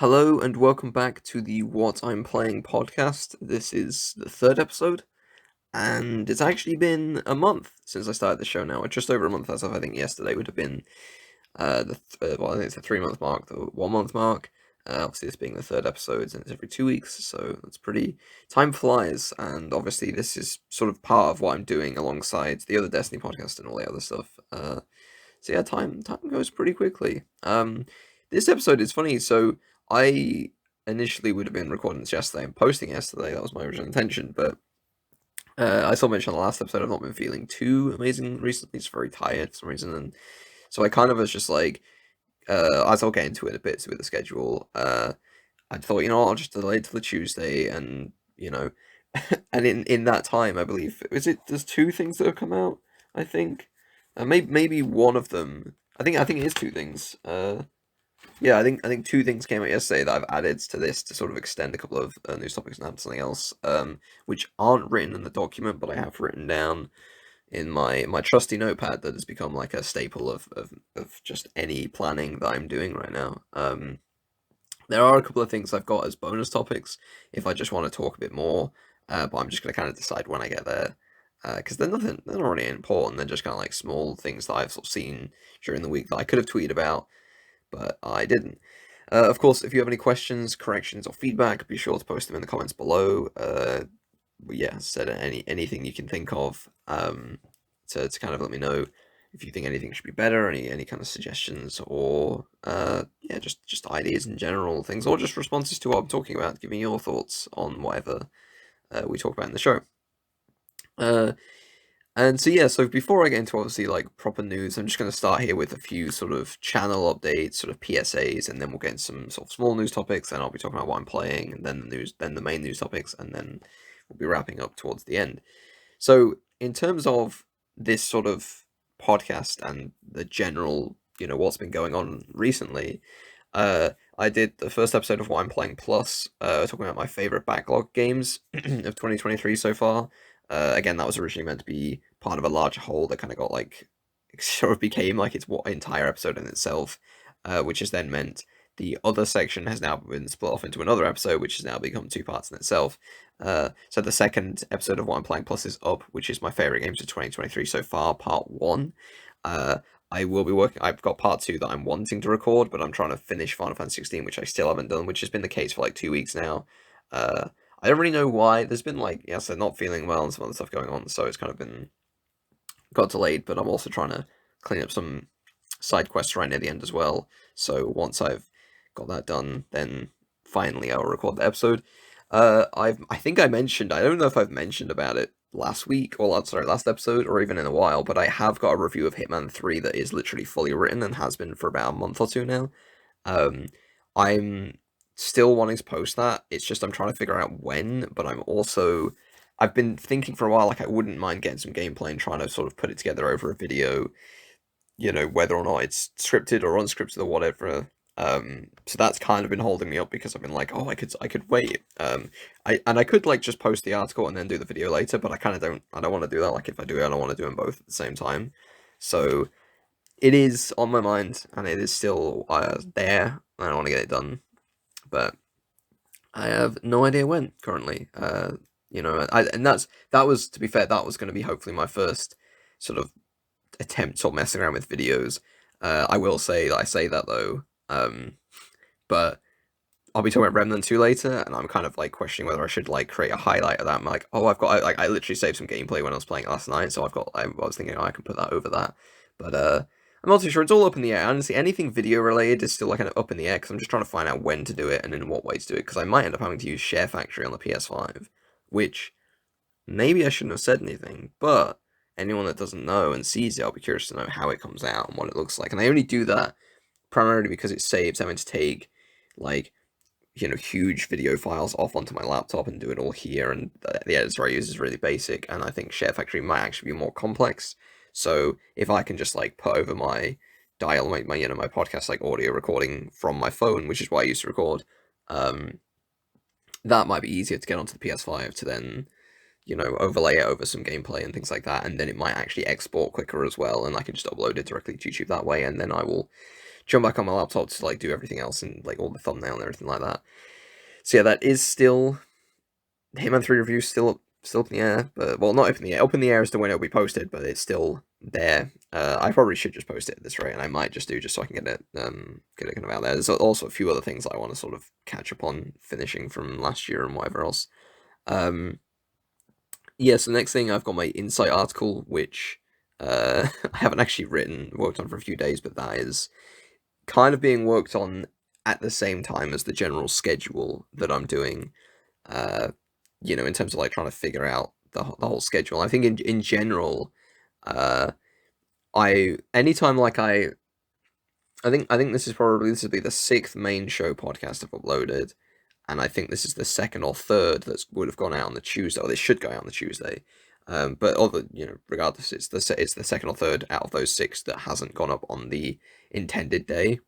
Hello and welcome back to the What I'm Playing podcast. This is the third episode, and it's actually been a month since I started the show now. Just over a month, as of I think yesterday would have been I think it's the 3 month mark, the 1 month mark. Obviously, this being the third episode, and it's every 2 weeks, so that's pretty. Time flies, and obviously, this is sort of part of what I'm doing alongside the other Destiny podcast and all the other stuff. So yeah, time goes pretty quickly. This episode is funny. So I initially would have been recording this yesterday and posting yesterday. That was my original intention, but I still mentioned on the last episode I've not been feeling too amazing recently. Just very tired for some reason, and so I kind of was just like, as I'll get into it a bit with the schedule. I thought, I'll just delay it till the Tuesday, and and in that time, I believe there's two things that have come out. I think, maybe one of them. I think it is two things. Yeah, I think two things came out yesterday that I've added to this to sort of extend a couple of news topics and add something else, which aren't written in the document, but I have written down in my trusty notepad that has become like a staple of just any planning that I'm doing right now. There are a couple of things I've got as bonus topics if I just want to talk a bit more, but I'm just going to kind of decide when I get there, because they're not really important. They're just kind of like small things that I've sort of seen during the week that I could have tweeted about, but I didn't. Of course, if you have any questions, corrections, or feedback, be sure to post them in the comments below. But yeah, said anything you can think of, to kind of let me know if you think anything should be better, any kind of suggestions, or yeah, just ideas in general, things, or just responses to what I'm talking about. Give me your thoughts on whatever we talk about in the show. And so yeah, so before I get into obviously like proper news, I'm just going to start here with a few sort of channel updates, sort of PSAs, and then we'll get into some sort of small news topics, and I'll be talking about what I'm playing, and then the news, then the main news topics, and then we'll be wrapping up towards the end. So in terms of this sort of podcast and the general, what's been going on recently, I did the first episode of What I'm Playing Plus, talking about my favorite backlog games of 2023 so far. Again, that was originally meant to be part of a larger whole that kind of got like, sort of became like its entire episode in itself, which has then meant the other section has now been split off into another episode, which has now become two parts in itself. So the second episode of What I'm Playing Plus is up, which is my favorite games of 2023 so far, part one. I will be working. I've got part two that I'm wanting to record, but I'm trying to finish Final Fantasy XVI, which I still haven't done, which has been the case for like 2 weeks now. I don't really know why. There's been like, yes, I'm not feeling well and some other stuff going on, so it's kind of got delayed. But I'm also trying to clean up some side quests right near the end as well. So once I've got that done, then finally I'll record the episode. I think I mentioned. I don't know if I've mentioned about it last week or last episode or even in a while, but I have got a review of Hitman 3 that is literally fully written and has been for about a month or two now. I'm still wanting to post that. It's just I'm trying to figure out when, but I've been thinking for a while, like I wouldn't mind getting some gameplay and trying to sort of put it together over a video, whether or not it's scripted or unscripted or whatever. So that's kind of been holding me up because I've been like, oh, I could wait. I could like just post the article and then do the video later, but I kind of don't. I don't want to do that. Like if I do it, I don't want to do them both at the same time. So it is on my mind, and it is still there. I don't want to get it done, but I have no idea when currently. And that was, to be fair, that was going to be hopefully my first sort of attempt at messing around with videos. I will say that I say that though, but I'll be talking about Remnant 2 later, and I'm kind of like questioning whether I should like create a highlight of that. I'm like, oh, I literally saved some gameplay when I was playing it last night, so I was thinking, oh, I can put that over that, but I'm not too sure. It's all up in the air. Honestly, anything video related is still like kind of up in the air because I'm just trying to find out when to do it and in what way to do it. Because I might end up having to use Share Factory on the PS5, which maybe I shouldn't have said anything. But anyone that doesn't know and sees it, I'll be curious to know how it comes out and what it looks like. And I only do that primarily because it saves having to take like huge video files off onto my laptop and do it all here. And the editor I use is really basic, and I think Share Factory might actually be more complex. So if I can just like put over my dial, my podcast like audio recording from my phone, which is what I used to record, that might be easier to get onto the PS5 to then overlay it over some gameplay and things like that, and then it might actually export quicker as well, and I can just upload it directly to YouTube that way, and then I will jump back on my laptop to like do everything else and like all the thumbnail and everything like that. So yeah, that is still Hitman 3 review still up in the air, but well, not up in the air. Up in the air as to when it'll be posted, but it's still there. I probably should just post it at this rate, and I might just so I can get it kind of out there. There's also a few other things that I want to sort of catch up on finishing from last year and whatever else. Yeah, so next thing I've got my Insight article, which I haven't actually worked on for a few days, but that is kind of being worked on at the same time as the general schedule that I'm doing. In terms of like trying to figure out the whole schedule. I think in general, anytime like I think this will be the sixth main show podcast I've uploaded, and I think this is the second or third that would have gone out on the Tuesday, or they should go out on the Tuesday. But regardless, it's the second or third out of those six that hasn't gone up on the intended day,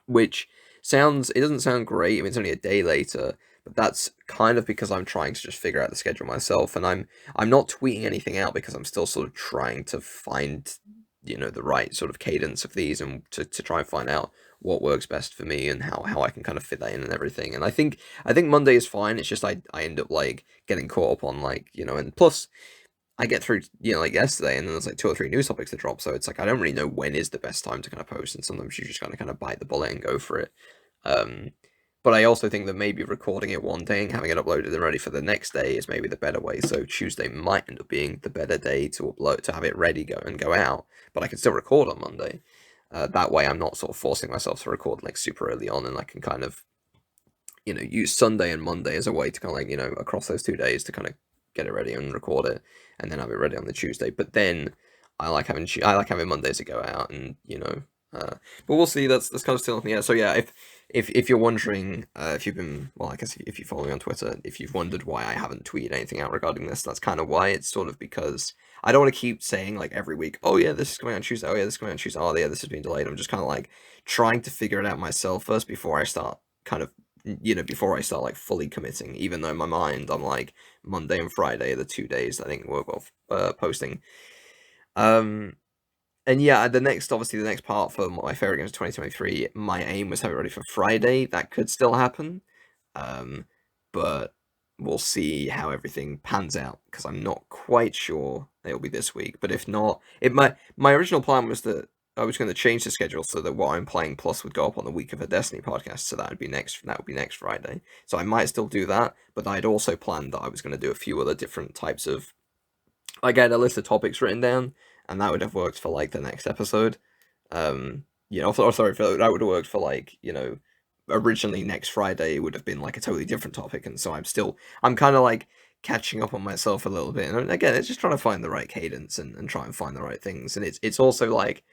which doesn't sound great. I mean, it's only a day later, but that's kind of because I'm trying to just figure out the schedule myself, and I'm not tweeting anything out because I'm still sort of trying to find the right sort of cadence of these, and to try and find out what works best for me and how I can kind of fit that in and everything. And I think Monday is fine. It's just I end up like getting caught up on and plus I get through like yesterday, and then there's like 2 or 3 news topics to drop, so it's like I don't really know when is the best time to kind of post, and sometimes you just kind of bite the bullet and go for it. But I also think that maybe recording it one day and having it uploaded and ready for the next day is maybe the better way. So Tuesday might end up being the better day to upload, to have it ready go out, but I can still record on Monday. That way I'm not sort of forcing myself to record like super early on, and I can kind of use Sunday and Monday as a way to kind of like across those 2 days to kind of get it ready and record it, and then have it ready on the Tuesday. But then I like having Mondays to go out, and but we'll see. That's kind of still up in the air. So yeah, if you're wondering, if you've been, well, I guess if you follow me on Twitter, if you've wondered why I haven't tweeted anything out regarding this, that's kind of why. It's sort of because I don't want to keep saying like every week, oh yeah, this is coming on Tuesday, oh yeah, this is coming on Tuesday, oh yeah, this has been delayed. I'm just kind of like trying to figure it out myself first before I start before I start like fully committing, even though in my mind I'm like Monday and Friday are the 2 days I think work well posting. And yeah, the next part for my favorite games of 2023, my aim was to have it ready for Friday. That could still happen, but we'll see how everything pans out, because I'm not quite sure it'll be this week. But if not, my original plan was that I was going to change the schedule so that What I'm Playing Plus would go up on the week of a Destiny podcast, so that would be next Friday. So I might still do that, but I'd also planned that I was going to do a few other different types of. I had a list of topics written down, and that would have worked for like the next episode. That would have worked for like originally next Friday would have been like a totally different topic, and so I'm kind of like catching up on myself a little bit. And again, it's just trying to find the right cadence and try and find the right things. And it's also like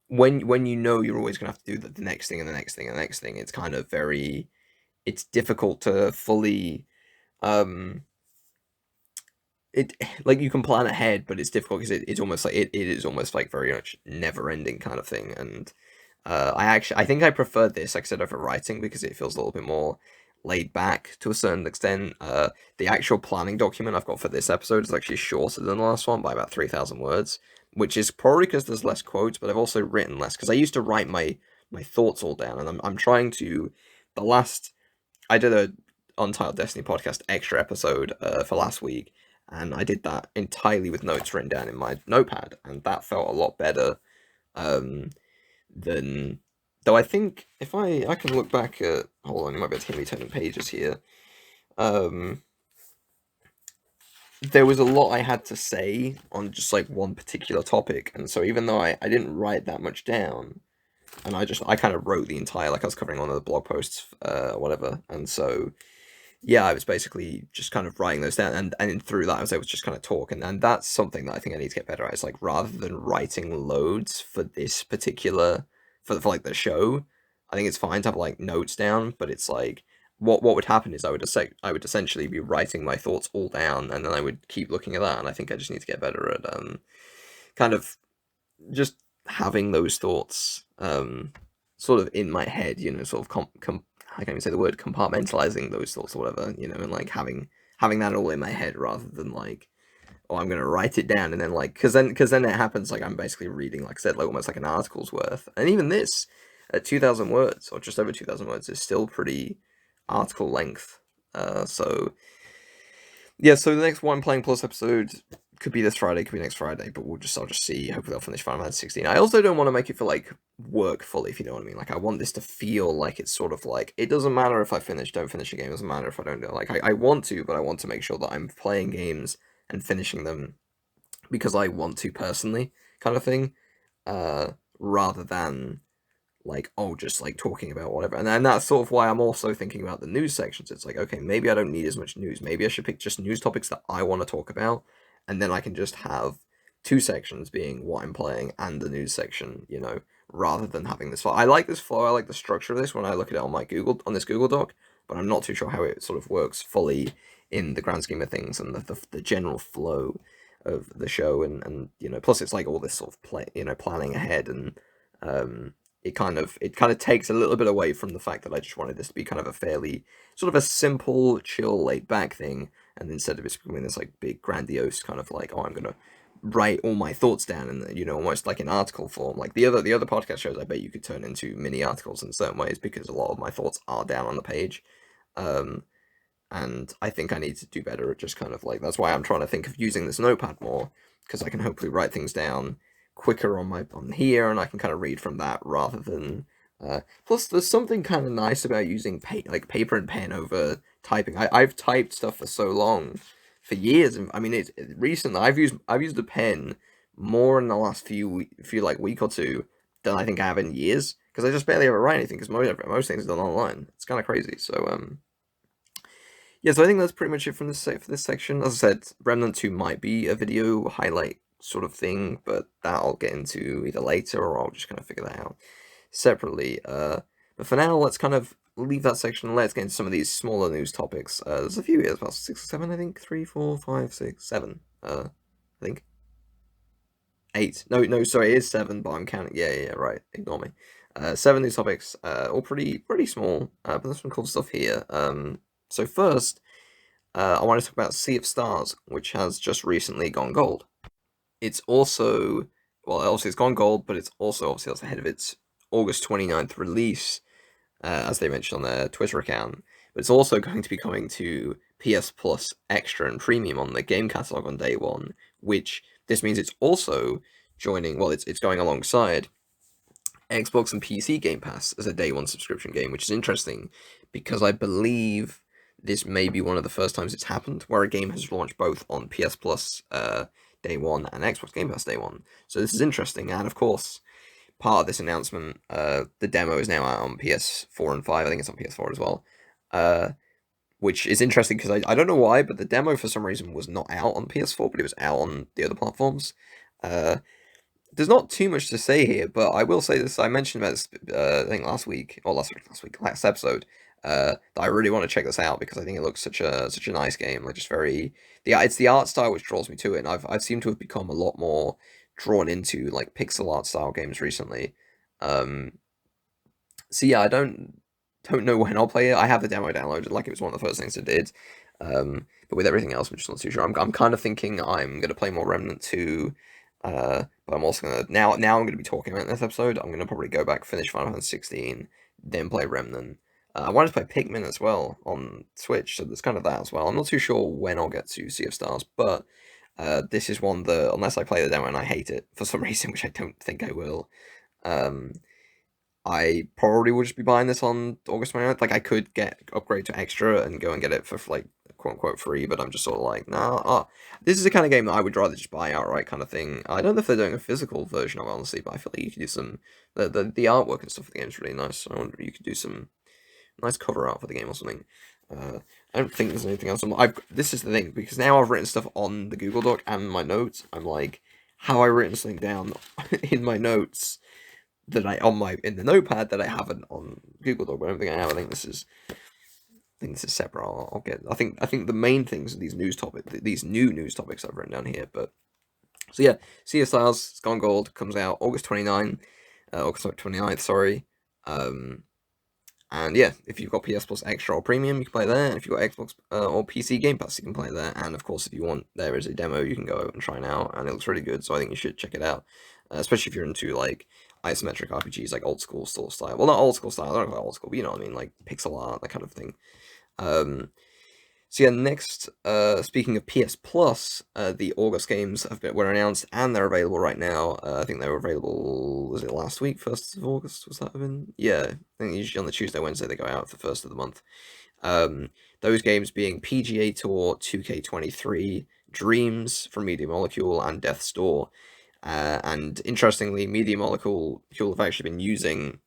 when you're always gonna have to do the next thing and the next thing and the next thing, it's kind of it's difficult to fully it like you can plan ahead, but it's difficult because it's almost like it is almost like very much never ending kind of thing. And I think I preferred this, like I said, over writing, because it feels a little bit more laid back to a certain extent. The actual planning document I've got for this episode is actually shorter than the last one by about 3,000 words, which is probably because there's less quotes, but I've also written less because I used to write my thoughts all down, and I'm trying to. I did a Untitled Destiny podcast extra episode for last week, and I did that entirely with notes written down in my notepad, and that felt a lot better than. Though I think if I can look back at, hold on, you might be able to hear me turning pages here. There was a lot I had to say on just like one particular topic, and so even though I didn't write that much down, and I kind of wrote the entire, like I was covering one of the blog posts, whatever, and so yeah, I was basically just kind of writing those down, and through that I was able to just kind of talk, and that's something that I think I need to get better at. It's like, rather than writing loads for this particular for like the show, I think it's fine to have like notes down, but it's like what would happen is I would essentially be writing my thoughts all down, and then I would keep looking at that, and I think I just need to get better at kind of just having those thoughts sort of in my head, sort of I can't even say the word, compartmentalizing those thoughts or whatever, and like having that all in my head rather than like oh, I'm gonna write it down, and then like, because then it happens like I'm basically reading, like I said, like almost like an article's worth, and even this at 2,000 words or just over 2,000 words is still pretty article length. So yeah, so the next One Playing Plus episode could be this Friday, could be next Friday, but I'll just see. Hopefully, I'll finish Final Fantasy 16. I also don't want to make it feel like work fully, if you know what I mean. Like, I want this to feel like it's sort of like it doesn't matter if I don't finish a game. It doesn't matter if I don't do it. Like, I want to, but I want to make sure that I'm playing games and finishing them because I want to personally, kind of thing, rather than like, oh, just like talking about whatever. And then that's sort of why I'm also thinking about the news sections. It's like, okay, maybe I don't need as much news. Maybe I should pick just news topics that I want to talk about, and then I can just have two sections being what I'm playing and the news section, rather than having this flow. I like this flow. I like the structure of this when I look at it on this Google Doc, but I'm not too sure how it sort of works fully in the grand scheme of things and the general flow of the show. And plus it's like all this sort of planning ahead, and it kind of takes a little bit away from the fact that I just wanted this to be kind of a fairly sort of a simple, chill, laid back thing, and instead of it becoming this like big grandiose kind of like, oh, I'm gonna write all my thoughts down and almost like in article form. Like the other podcast shows, I bet you could turn into mini articles in certain ways because a lot of my thoughts are down on the page. And I think I need to do better at just kind of like, that's why I'm trying to think of using this notepad more, because I can hopefully write things down quicker on here, and I can kind of read from that rather than. Plus, there's something kind of nice about using paper and pen over typing. I've typed stuff for so long, for years. I mean, recently I've used a pen more in the last few like week or two than I think I have in years, because I just barely ever write anything because most things are done online. It's kind of crazy. So yeah, so I think that's pretty much it for this section. As I said, Remnant 2 might be a video highlight sort of thing, but that I'll get into either later or I'll just kind of figure that out separately. But for now, let's kind of leave that section. Let's get into some of these smaller news topics. There's a few here, about 6 or 7, I think. 3, 4, 5, 6, 7. I think 8. No, sorry, it is 7, but I'm counting. Yeah, right. Ignore me. 7 news topics, all pretty small, but there's some cool stuff here. So first, I want to talk about Sea of Stars, which has just recently gone gold. It's also, well, obviously it's gone gold, but it's also obviously ahead of its August 29th release, as they mentioned on their Twitter account. But it's also going to be coming to PS Plus Extra and Premium on the game catalog on day one, which this means it's also joining, well, it's going alongside Xbox and PC Game Pass as a day one subscription game, which is interesting because I believe this may be one of the first times it's happened where a game has launched both on PS Plus day one and Xbox Game Pass day one. So this is interesting, and of course, part of this announcement, the demo is now out on PS4 and 5. I think it's on PS4 as well. Which is interesting because I don't know why, but the demo for some reason was not out on PS4, but it was out on the other platforms. There's not too much to say here, but I will say this. I mentioned about this, I think last episode, that I really want to check this out because I think it looks such a nice game. Like, just it's the art style which draws me to it, and I've seemed to have become a lot more drawn into like pixel art style games recently. So yeah, I don't know when I'll play it. I have the demo downloaded, like it was one of the first things I did. But with everything else, I'm just not too sure. I'm kind of thinking I'm gonna play more Remnant 2. But I'm also gonna now I'm gonna be talking about in this episode. I'm gonna probably go back, finish Final Fantasy 16, then play Remnant. I wanted to play Pikmin as well on Switch, so there's kind of that as well. I'm not too sure when I'll get to Sea of Stars, but this is one that, unless I play the demo and I hate it for some reason, which I don't think I will, um, I probably will just be buying this on August 29th. Like, I could upgrade to extra and go and get it for like quote unquote free, but I'm just sort of like, nah. This is the kind of game that I would rather just buy outright, kind of thing. I don't know if they're doing a physical version of it, honestly, but I feel like you could do some the artwork and stuff for the game is really nice. I wonder if you could do some nice cover art for the game or something. I don't think there's anything else. This is the thing, because now I've written stuff on the Google Doc and my notes. I'm like, how I written something down in my notes that in the notepad that I haven't on Google Doc, but I don't think I have. I think this is separate. I'll get. I think the main things are these new news topics I've written down here. But so yeah, Sea of Stars, it's gone gold, comes out August 29th, sorry. And yeah, if you've got PS Plus Extra or Premium, you can play it there. And if you've got Xbox or PC Game Pass, you can play it there. And of course, if you want, there is a demo you can go and try now, and it looks really good. So I think you should check it out, especially if you're into like isometric RPGs, like old school style. Well, not old school style. I don't know about old school, but you know what I mean, like pixel art, that kind of thing. Um, so yeah, next, speaking of PS Plus, the August games were announced, and they're available right now. I think they were available, was it last week, 1st of August, was that been? Yeah, I think usually on the Tuesday, Wednesday they go out for the 1st of the month. Those games being PGA Tour 2K23, Dreams from Media Molecule, and Death's Door. And interestingly, Media Molecule have actually been using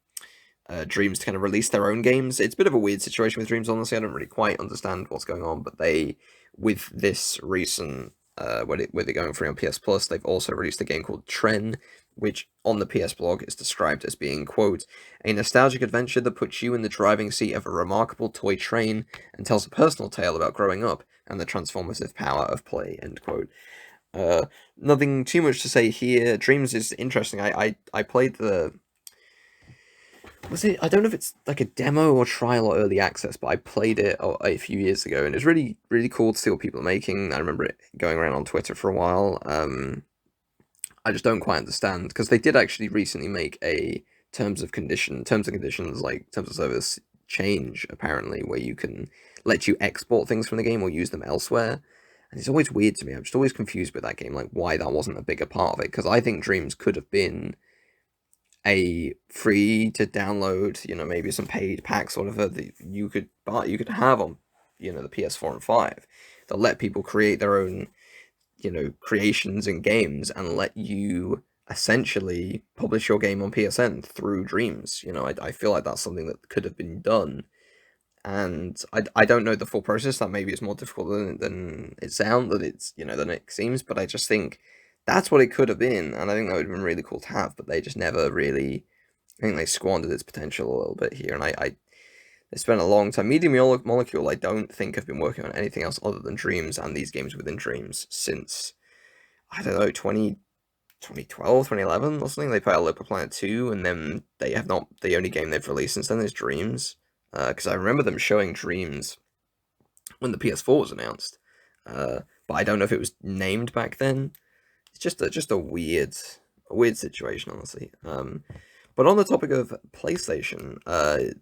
Dreams to kind of release their own games. It's a bit of a weird situation with Dreams, honestly. I don't really quite understand what's going on, but they, with this recent, where they're going free on PS Plus, they've also released a game called Tren, which on the PS blog is described as being, quote, a nostalgic adventure that puts you in the driving seat of a remarkable toy train and tells a personal tale about growing up and the transformative power of play, end quote. Nothing too much to say here. Dreams is interesting. I played the, was it? I don't know if it's like a demo or trial or early access, but I played it a few years ago, and it's really really cool to see what people are making. I remember it going around on Twitter for a while. I just don't quite understand because they did actually recently make a terms and conditions, like terms of service change apparently, where you can let you export things from the game or use them elsewhere. And it's always weird to me. I'm just always confused with that game, like why that wasn't a bigger part of it. Because I think Dreams could have been a free to download, maybe some paid packs, whatever that you could buy, you could have on, the PS4 and 5 that let people create their own, creations and games and let you essentially publish your game on PSN through Dreams. I feel like that's something that could have been done. And I don't know the full process. That maybe it's more difficult than it sounds, than it seems. But I just think that's what it could have been, and I think that would have been really cool to have. But they just never really, I think they squandered its potential a little bit here. And they spent a long time. Media Molecule, I don't think have been working on anything else other than Dreams and these games within Dreams since, I don't know, 2012, 2011 or something. They put out Little Planet 2, and then they have not, the only game they've released since then is Dreams. Because I remember them showing Dreams when the PS4 was announced, but I don't know if it was named back then. It's just a weird situation, honestly. But on the topic of PlayStation,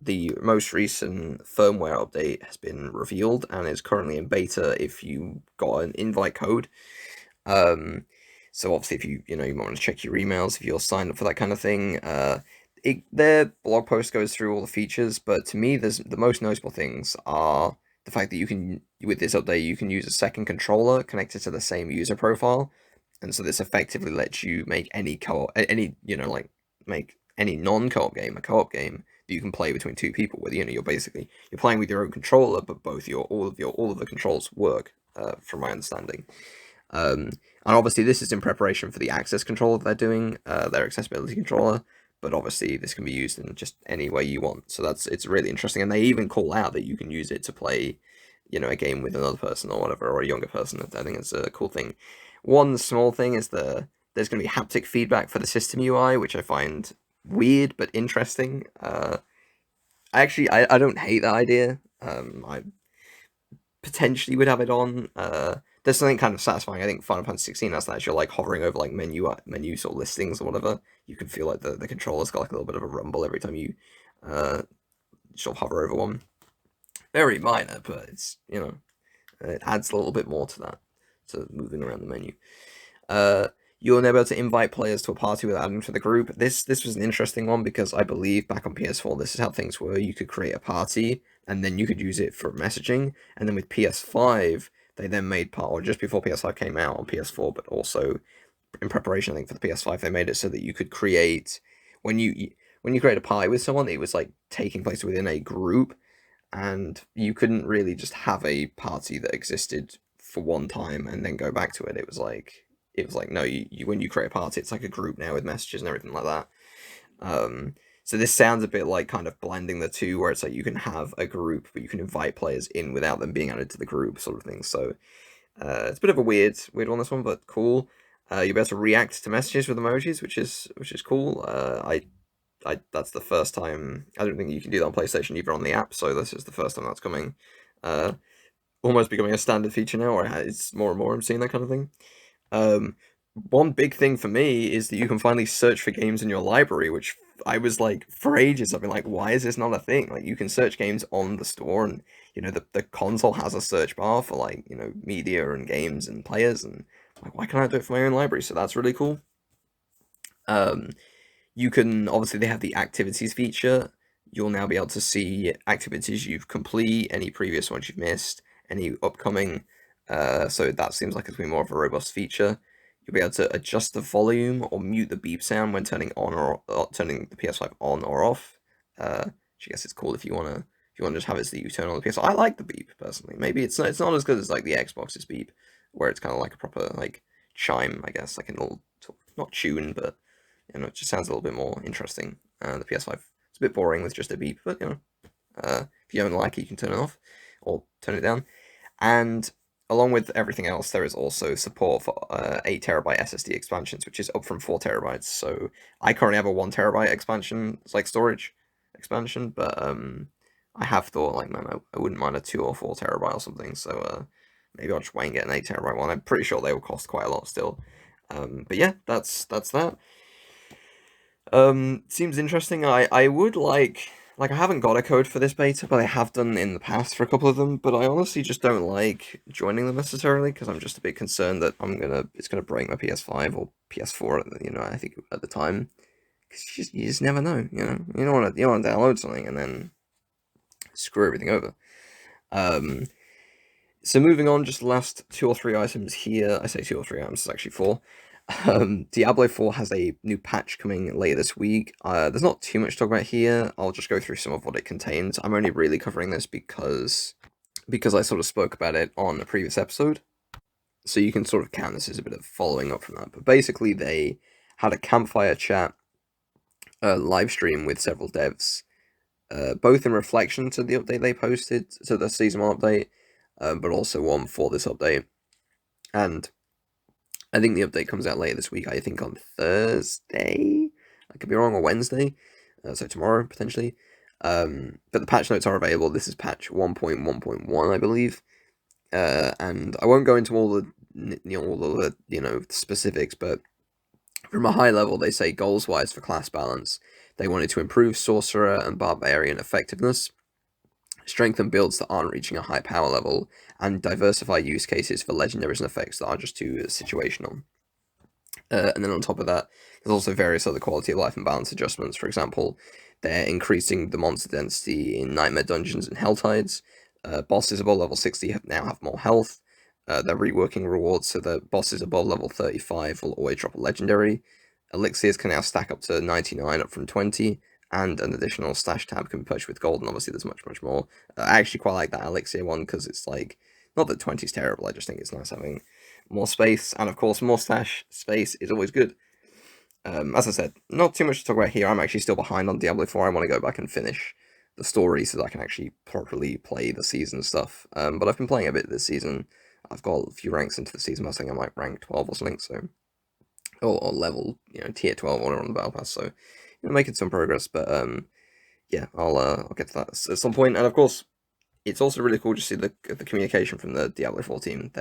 the most recent firmware update has been revealed and is currently in beta if you got an invite code. So obviously, if you might want to check your emails if you're signed up for that kind of thing. Their blog post goes through all the features, but to me, the most noticeable things are the fact that you can, with this update, you can use a second controller connected to the same user profile, and so this effectively lets you make any make any non-co-op game a co-op game that you can play between two people with. You're playing with your own controller, but both all of the controls work, from my understanding. And obviously, this is in preparation for the access controller they're doing, their accessibility controller. But obviously, this can be used in just any way you want. So it's really interesting, and they even call out that you can use it to play, a game with another person or whatever, or a younger person. I think it's a cool thing. One small thing is there's going to be haptic feedback for the system UI, which I find weird but interesting. I don't hate that idea. I potentially would have it on. There's something kind of satisfying. I think Final Fantasy XVI has that. As you're like hovering over like menu sort of listings or whatever, you can feel like the controller's got like a little bit of a rumble every time you sort of hover over one. Very minor, but it's it adds a little bit more to that, to moving around the menu. You're now able to invite players to a party without adding to the group. This was an interesting one because I believe back on PS4, this is how things were. You could create a party and then you could use it for messaging. And then with PS5, they then made part, or just before PS5 came out on PS4, but also in preparation, I think, for the PS5, they made it so that you could create, when you create a party with someone, it was like taking place within a group, and you couldn't really just have a party that existed for one time and then go back to it. It was like no, when you create a party, it's like a group now with messages and everything like that. So this sounds a bit like kind of blending the two, where it's like you can have a group, but you can invite players in without them being added to the group, sort of thing. So it's a bit of a weird one, this one, but cool. You're able to react to messages with emojis, which is cool. that's the first time. I don't think you can do that on PlayStation either on the app. So this is the first time that's coming. Almost becoming a standard feature now, or it's more and more I'm seeing that kind of thing. One big thing for me is that you can finally search for games in your library, which I was like for ages. I've been like, why is this not a thing? Like you can search games on the store, and the console has a search bar for like media and games and players, and like why can't I do it for my own library? So that's really cool. Um, you can obviously they have the activities feature. You'll now be able to see activities you've complete, any previous ones you've missed, any upcoming. So that seems like it's going to be more of a robust feature. You'll be able to adjust the volume or mute the beep sound when turning on or turning the PS5 on or off. Which I guess it's cool if you want to just have it so that you turn on the PS5. I like the beep personally. Maybe it's not as good as like the Xbox's beep, where it's kind of like a proper like chime, I guess, like a little not tune, but it just sounds a little bit more interesting. The PS5 it's a bit boring with just a beep, but if you don't like it, you can turn it off or turn it down. And along with everything else, there is also support for 8 TB SSD expansions, which is up from 4 TB. So I currently have a 1 TB expansion, it's like storage expansion, but I have thought like, man, I wouldn't mind a 2 or 4 TB or something. So maybe I'll just wait and get an 8 TB one. I'm pretty sure they will cost quite a lot still. But yeah, that's that. Seems interesting. I would like I haven't got a code for this beta, but I have done in the past for a couple of them. But I honestly just don't like joining them necessarily because I'm just a bit concerned that it's gonna break my PS5 or PS4. I think at the time, because you just never know. You don't want to download something and then screw everything over. So moving on, just last 2 or 3 items here. I say 2 or 3 items, it's actually 4. Diablo 4 has a new patch coming later this week. There's not too much to talk about here. I'll just go through some of what it contains. I'm only really covering this because I sort of spoke about it on a previous episode. So you can sort of count this as a bit of following up from that. But basically, they had a campfire chat live stream with several devs, both in reflection to the update they posted, to the Season 1 update, but also one for this update. And I think the update comes out later this week, I think on Thursday. I could be wrong, or Wednesday. So tomorrow, potentially. But the patch notes are available. This is patch 1.1.1, I believe. And I won't go into all the specifics, but from a high level, they say goals-wise for class balance, they wanted to improve Sorcerer and Barbarian effectiveness, strengthen builds that aren't reaching a high power level, and diversify use cases for legendaries and effects that are just too situational. And then on top of that, there's also various other quality of life and balance adjustments. For example, they're increasing the monster density in Nightmare Dungeons and Helltides. Bosses above level 60 now have more health. They're reworking rewards so that bosses above level 35 will always drop a legendary. Elixirs can now stack up to 99, up from 20, and an additional stash tab can be purchased with gold, and obviously there's much, much more. I actually quite like that Elixir one, because it's like, not that 20 is terrible, I just think it's nice having more space, and of course more stash space is always good. As I said, not too much to talk about here. I'm actually still behind on Diablo 4. I want to go back and finish the story so that I can actually properly play the season stuff. But I've been playing a bit this season. I've got a few ranks into the season. I think I might rank 12 or something, so or level, tier 12 or on the battle pass. So making some progress. But yeah, I'll get to that at some point. And of course, it's also really cool to see the communication from the Diablo 4 team.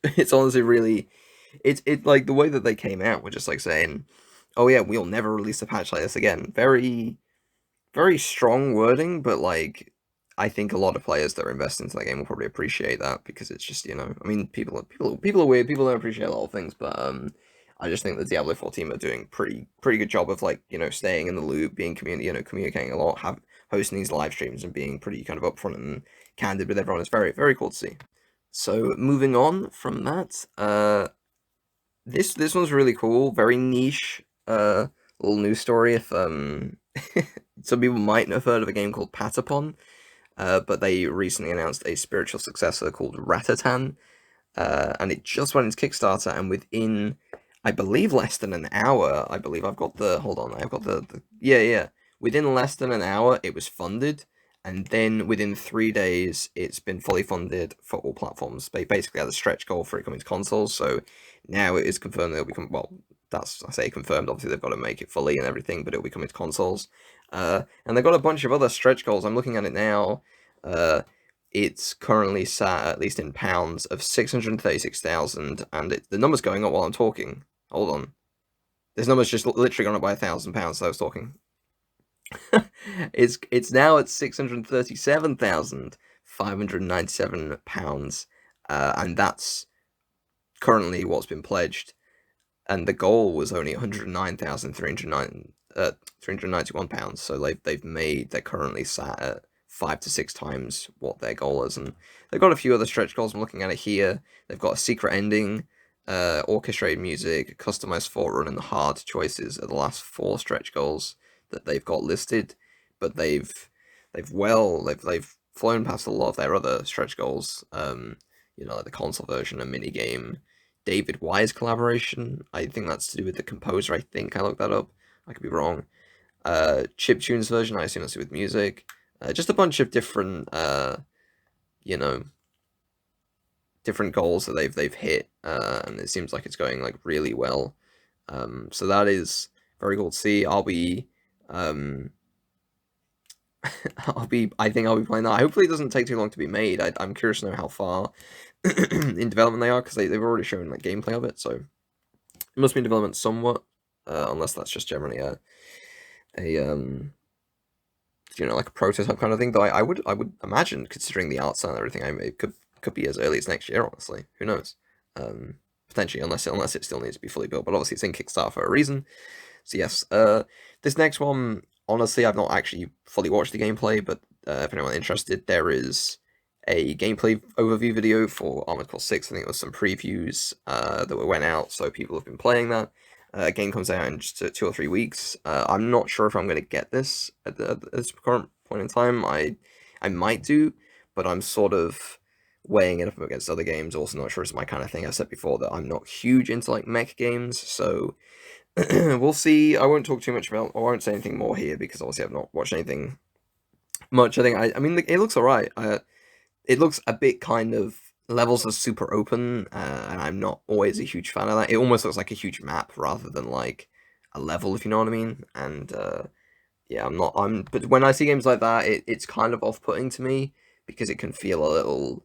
It's honestly really, it like the way that they came out were just like saying, "Oh yeah, we'll never release a patch like this again." Very, very strong wording, but like I think a lot of players that are invested into that game will probably appreciate that because it's just I mean people are weird. People don't appreciate a lot of things, but I just think the Diablo 4 team are doing pretty good job of like staying in the loop, being communicating a lot, hosting these live streams and being pretty kind of upfront and candid with everyone. It's very very cool to see. So moving on from that, this one's really cool, very niche, little news story. If some people might have heard of a game called Patapon, but they recently announced a spiritual successor called Ratatan, and it just went into Kickstarter, and within, I believe, less than an hour, I've got the, hold on, I've got yeah, within less than an hour, it was funded, and then within 3 days, it's been fully funded for all platforms. They basically had a stretch goal for it coming to consoles, so now it is confirmed that it'll become, well, that's, I say, confirmed. Obviously, they've got to make it fully and everything, but it'll be coming to consoles. And they've got a bunch of other stretch goals. I'm looking at it now. It's currently sat, at least in pounds, of 636,000, and the number's going up while I'm talking. Hold on. This number's just literally gone up by £1,000 as I was talking. It's now at £637,597, and that's currently what's been pledged. And the goal was only £109,391. So they're currently sat at 5 to 6 times what their goal is, and they've got a few other stretch goals. I'm looking at it here. They've got a secret ending, orchestrated music, customized forerun, and the hard choices are the last 4 stretch goals that they've got listed. But they've flown past a lot of their other stretch goals. Like the console version, a mini game. David Wise collaboration. I think that's to do with the composer. I think I looked that up. I could be wrong. Chiptunes version. I assume that's to do with music. Just a bunch of different, different goals that they've hit, and it seems like it's going like really well. So that is very cool to see. I think I'll be playing that. Hopefully, it doesn't take too long to be made. I'm curious to know how far in development they are, because they've already shown like gameplay of it. So it must be in development somewhat, unless that's just generally a like a prototype kind of thing. Though I would imagine, considering the art style and everything, it could be as early as next year. Honestly, who knows? Potentially, unless it still needs to be fully built. But obviously, it's in Kickstarter for a reason. So yes, this next one, honestly, I've not actually fully watched the gameplay, but if anyone's interested, there is a gameplay overview video for Armoured Core VI. I think it was some previews that went out, so people have been playing that. Game comes out in just 2 or 3 weeks. I'm not sure if I'm going to get this at this current point in time. I might do, but I'm sort of weighing it up against other games. Also, not sure it's my kind of thing. I said before that I'm not huge into like mech games, so we'll see. I won't talk too much about. I won't say anything more here because obviously I've not watched anything much. I think I mean it looks alright. It looks a bit kind of levels are super open, and I'm not always a huge fan of that. It almost looks like a huge map rather than like a level, if you know what I mean. And yeah, but when I see games like that, it's kind of off-putting to me because it can feel a little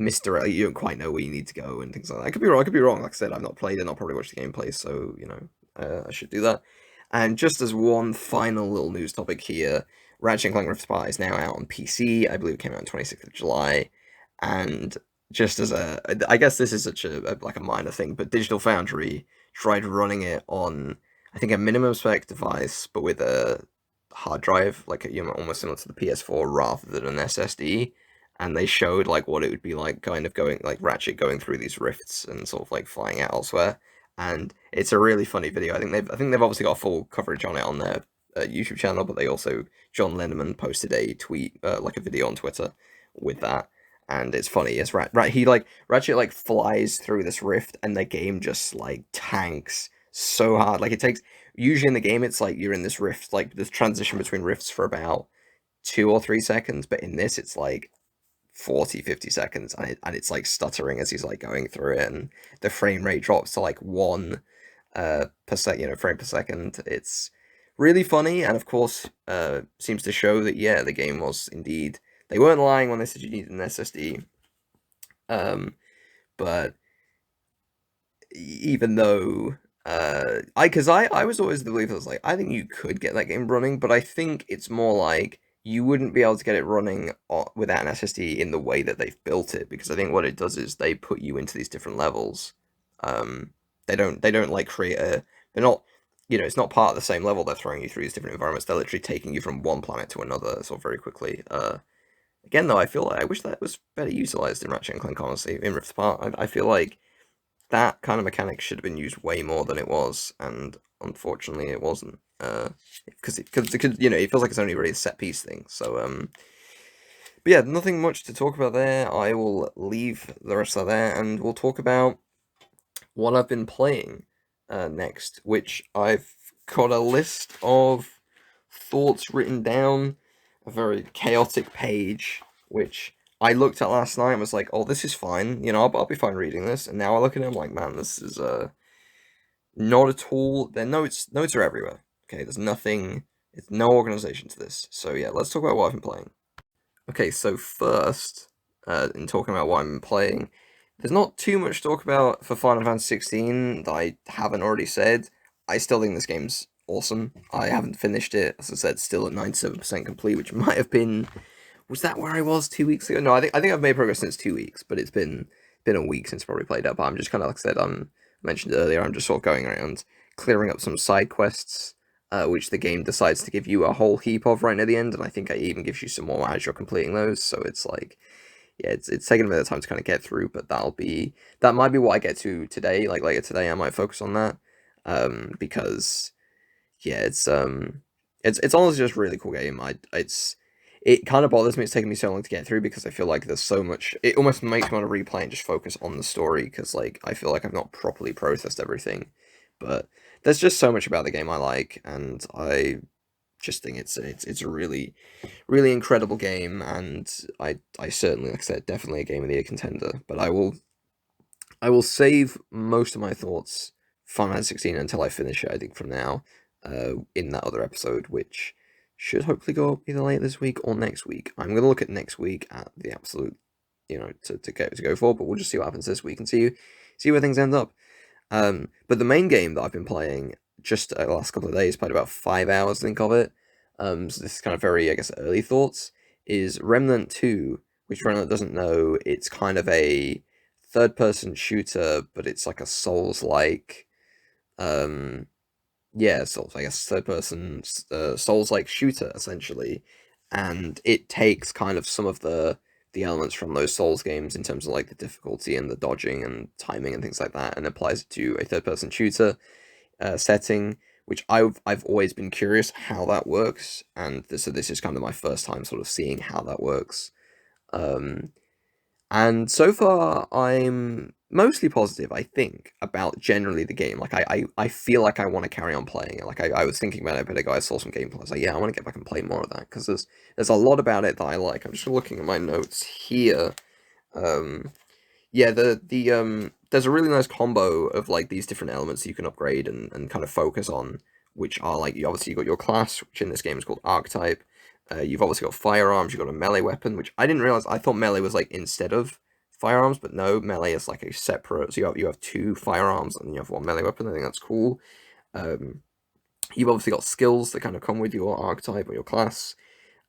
misdirect. You don't quite know where you need to go and things like that. I could be wrong. Like I said, I've not played it, not probably watched the gameplay, so I should do that. And just as one final little news topic here, Ratchet and Clank Rift Apart is now out on PC. I believe it came out on 26th of July. And just as I guess this is such a minor thing, but Digital Foundry tried running it on, I think, a minimum spec device, but with a hard drive, like almost similar to the PS4 rather than an SSD. And they showed like what it would be like, kind of going like Ratchet going through these rifts and sort of like flying out elsewhere. And it's a really funny video. I think they've obviously got full coverage on it on their YouTube channel, but they also, John Linneman posted a tweet, like a video on Twitter with that, and it's funny. It's Ratchet like flies through this rift, and the game just like tanks so hard. Like it takes, usually in the game, it's like you're in this rift, like this transition between rifts for about 2 or 3 seconds, but in this it's like 40-50 seconds, and it's like stuttering as he's like going through it, and the frame rate drops to like 1 frame per second. It's really funny, and of course seems to show that the game was indeed, they weren't lying when they said you needed an SSD. But even though I was always the believer, I was like, I think you could get that game running, but I think it's more like you wouldn't be able to get it running without an SSD in the way that they've built it, because I think what it does is they put you into these different levels. They don't like create they're not, it's not part of the same level. They're throwing you through these different environments. They're literally taking you from one planet to another sort of very quickly. Again, though, I feel like I wish that was better utilized in Ratchet and Clank, honestly, in Rift Apart. I feel like that kind of mechanic should have been used way more than it was, and unfortunately it wasn't. Because it feels like it's only really a set piece thing. So but yeah, nothing much to talk about there. I will leave the rest of that there, and we'll talk about what I've been playing next, which I've got a list of thoughts written down, a very chaotic page, which I looked at last night and was like, oh, this is fine, I'll be fine reading this, and now I look at it, I'm like, man, this is Not at all. Their notes are everywhere. Okay, there's nothing. It's no organization to this. So yeah, let's talk about what I've been playing. Okay, so first, in talking about what I'm playing, there's not too much to talk about for Final Fantasy 16 that I haven't already said. I still think this game's awesome. I haven't finished it, as I said, still at 97% complete, which might have been. Was that where I was 2 weeks ago? No, I think I've made progress since 2 weeks, but it's been a week since I probably played it. But I'm just kind of, like I said, mentioned earlier, I'm just sort of going around clearing up some side quests, which the game decides to give you a whole heap of right near the end, and I think it even gives you some more as you're completing those. So it's like, yeah, it's taking a bit of time to kind of get through, but that might be what I get to today. Like later today, I might focus on that, because yeah, it's honestly just a really cool game. It kind of bothers me it's taking me so long to get through because I feel like there's so much. It almost makes me want to replay and just focus on the story because like I feel like I've not properly processed everything. But there's just so much about the game I like, and I just think it's a really incredible game, and I certainly, like I said, definitely a game of the year contender. But I will save most of my thoughts Final Fantasy 16 until I finish it. I think from now, in that other episode, which should hopefully go up either late this week or next week. I'm gonna look at next week at the absolute, to go for, but we'll just see what happens this week and see where things end up. But the main game that I've been playing just the last couple of days, played about 5 hours, I think of it. So this is kind of very, I guess, early thoughts. Is Remnant 2, which for anyone that doesn't know, it's kind of a third-person shooter, but it's like a Souls-like, um, yeah, Souls, I guess, third-person Souls-like shooter essentially, and it takes kind of some of the elements from those Souls games in terms of like the difficulty and the dodging and timing and things like that, and applies it to a third-person shooter setting, which I've always been curious how that works, and this is kind of my first time sort of seeing how that works. Um, and so far, I'm mostly positive, I think, about generally the game. Like, I feel like I want to carry on playing it. Like, I was thinking about it a bit ago, I saw some gameplay. I was like, yeah, I want to get back and play more of that, because there's a lot about it that I like. I'm just looking at my notes here. Um, yeah, there's a really nice combo of, like, these different elements you can upgrade and kind of focus on, which are, like, you got your class, which in this game is called Archetype. You've obviously got firearms, you've got a melee weapon, which I didn't realize. I thought melee was like instead of firearms, but no, melee is like a separate. So you have two firearms and you have one melee weapon. I think that's cool. Um, you've obviously got skills that kind of come with your archetype or your class,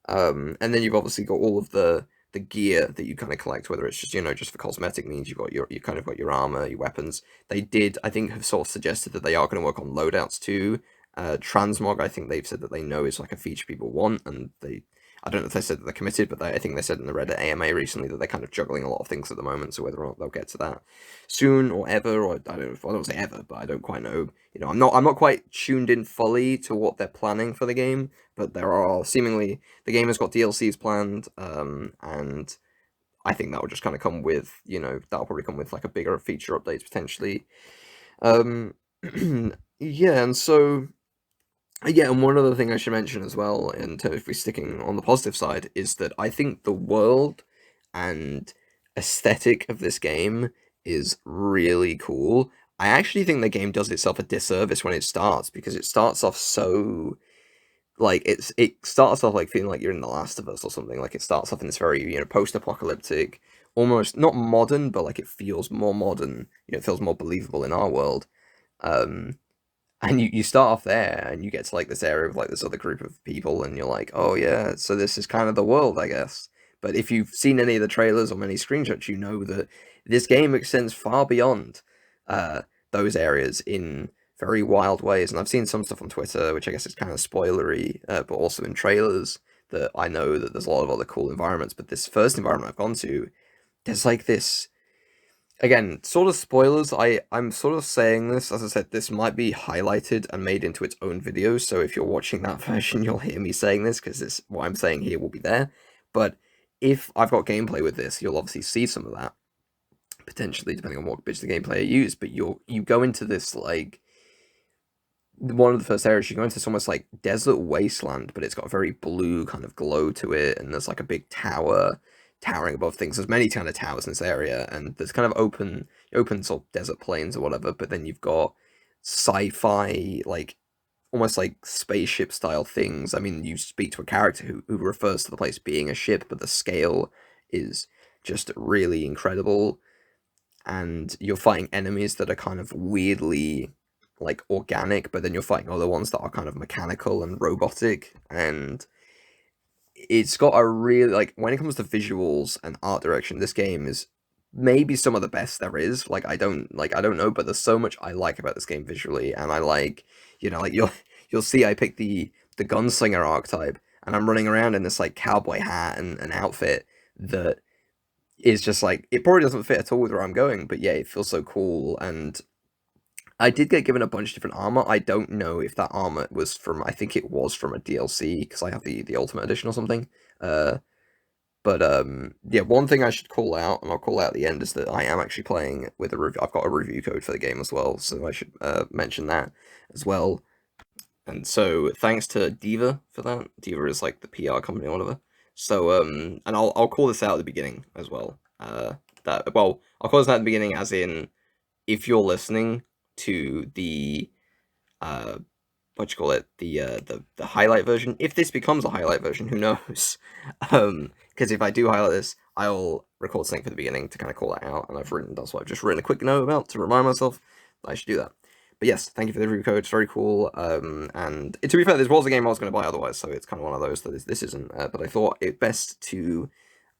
and then you've obviously got all of the gear that you kind of collect, whether it's just just for cosmetic means. You kind of got your armor, your weapons. They did, I think, have sort of suggested that they are going to work on loadouts too. Transmog, I think they've said that they know is like a feature people want, and I don't know if they said that they're committed, but I think they said in the Reddit AMA recently that they're kind of juggling a lot of things at the moment, so whether or not they'll get to that soon or ever, or I don't say ever, but I don't quite know. I'm not quite tuned in fully to what they're planning for the game, but there are seemingly the game has got DLCs planned, and I think that will just kind of come with, that'll probably come with like a bigger feature updates potentially. Um, yeah, and so yeah, and one other thing I should mention as well, in terms if we're sticking on the positive side, is that I think the world and aesthetic of this game is really cool. I actually think the game does itself a disservice when it starts because it starts off so like it starts off like feeling like you're in The Last of Us or something. Like it starts off in this very post-apocalyptic, almost not modern, but like it feels more modern. It feels more believable in our world. Um, and you start off there and you get to like this area of like this other group of people and you're like, oh yeah, so this is kind of the world, I guess. But if you've seen any of the trailers or many screenshots, you know that this game extends far beyond uh, those areas in very wild ways. And I've seen some stuff on Twitter, which I guess is kind of spoilery, but also in trailers, that I know that there's a lot of other cool environments. But this first environment I've gone to, there's like this, again, sort of spoilers. I'm sort of saying this, as I said, this might be highlighted and made into its own video, so if you're watching that version, you'll hear me saying this, because this what I'm saying here will be there. But if I've got gameplay with this, you'll obviously see some of that, potentially, depending on what bits of the gameplay I use, but you go into this, like, one of the first areas, you go into this almost like desert wasteland, but it's got a very blue kind of glow to it, and there's like a big tower towering above things. There's many kind of towers in this area, and there's kind of open sort of desert plains or whatever, but then you've got sci-fi, like almost like spaceship style things. I mean, you speak to a character who refers to the place being a ship, but the scale is just really incredible. And you're fighting enemies that are kind of weirdly like organic, but then you're fighting other ones that are kind of mechanical and robotic. And it's got a really, like, when it comes to visuals and art direction, this game is maybe some of the best there is. I don't know, but there's so much I like about this game visually, and I like, like you'll see I picked the gunslinger archetype, and I'm running around in this like cowboy hat and an outfit that is just like, it probably doesn't fit at all with where I'm going, but yeah, it feels so cool. And I did get given a bunch of different armor. I don't know if that armor was from, I think it was from a DLC, because I have the Ultimate Edition or something. Uh, but yeah, one thing I should call out, and I'll call out at the end, is that I am actually playing with a review. I've got a review code for the game as well, so I should mention that as well. And so thanks to Diva for that. Diva is like the PR company or whatever. So and I'll call this out at the beginning as well. I'll call this out at the beginning, as in, if you're listening to the what you call it, the highlight version. If this becomes a highlight version, who knows? Because if I do highlight this, I'll record something for the beginning to kind of call that out, and that's what I've just written a quick note about to remind myself that I should do that. But yes, thank you for the review code. It's very cool. And to be fair, this was a game I was going to buy otherwise, so it's kind of one of those that this isn't. But I thought it best to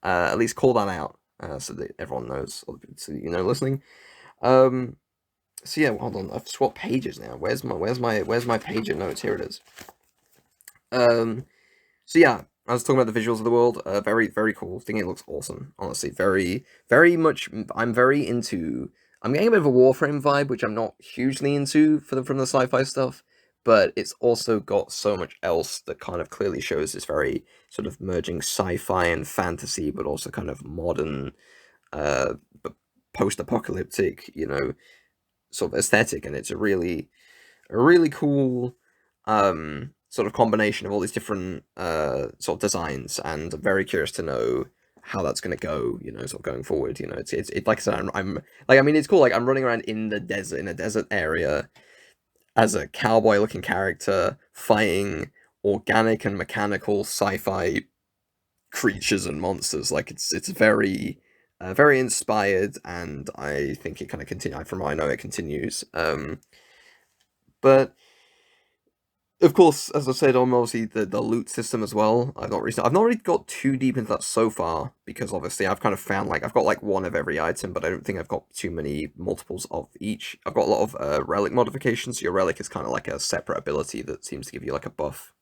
at least call that out, so that everyone knows, so that listening. So yeah, hold on. I've swapped pages now. Where's my page of notes? Here it is. So yeah, I was talking about the visuals of the world. Very, very cool. I think it looks awesome. Honestly, very, very much. I'm very into. I'm getting a bit of a Warframe vibe, which I'm not hugely into from the sci-fi stuff. But it's also got so much else that kind of clearly shows this very sort of merging sci-fi and fantasy, but also kind of modern, uh, post-apocalyptic, sort of aesthetic, and it's a really cool sort of combination of all these different sort of designs, and I'm very curious to know how that's going to go, sort of going forward. It's like I said, I'm like, I mean, it's cool, like I'm running around in the desert, in a desert area, as a cowboy looking character fighting organic and mechanical sci-fi creatures and monsters. Like, it's very very inspired, and I think it kind of continue. From what I know, it continues. But of course, as I said, on obviously the loot system as well. I've not really got too deep into that so far, because obviously I've kind of found, like, I've got like one of every item, but I don't think I've got too many multiples of each. I've got a lot of relic modifications. So your relic is kind of like a separate ability that seems to give you like a buff.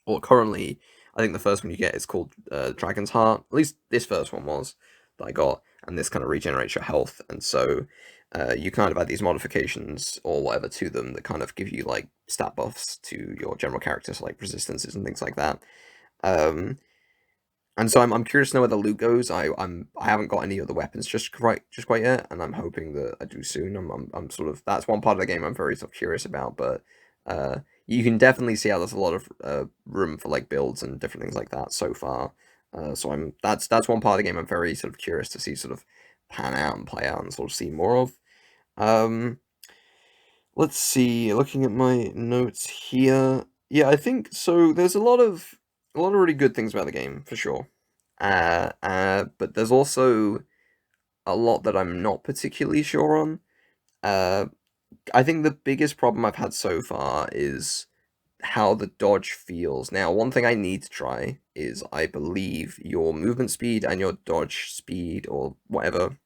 Or currently, I think the first one you get is called Dragon's Heart. At least this first one was that I got, and this kind of regenerates your health, and so you kind of add these modifications or whatever to them that kind of give you like stat buffs to your general characters, like resistances and things like that. Um, and so I'm curious to know where the loot goes. I haven't got any other weapons just quite yet, and I'm hoping that I do soon. I'm sort of, that's one part of the game I'm very sort of curious about, but you can definitely see how there's a lot of room for like builds and different things like that so far. So that's one part of the game I'm very sort of curious to see sort of pan out and play out and sort of see more of. Um, let's see. Looking at my notes here, yeah, I think so. There's a lot of really good things about the game for sure. But there's also a lot that I'm not particularly sure on. Uh, I think the biggest problem I've had so far is how the dodge feels. Now, one thing I need to try is, I believe, your movement speed and your dodge speed, or whatever,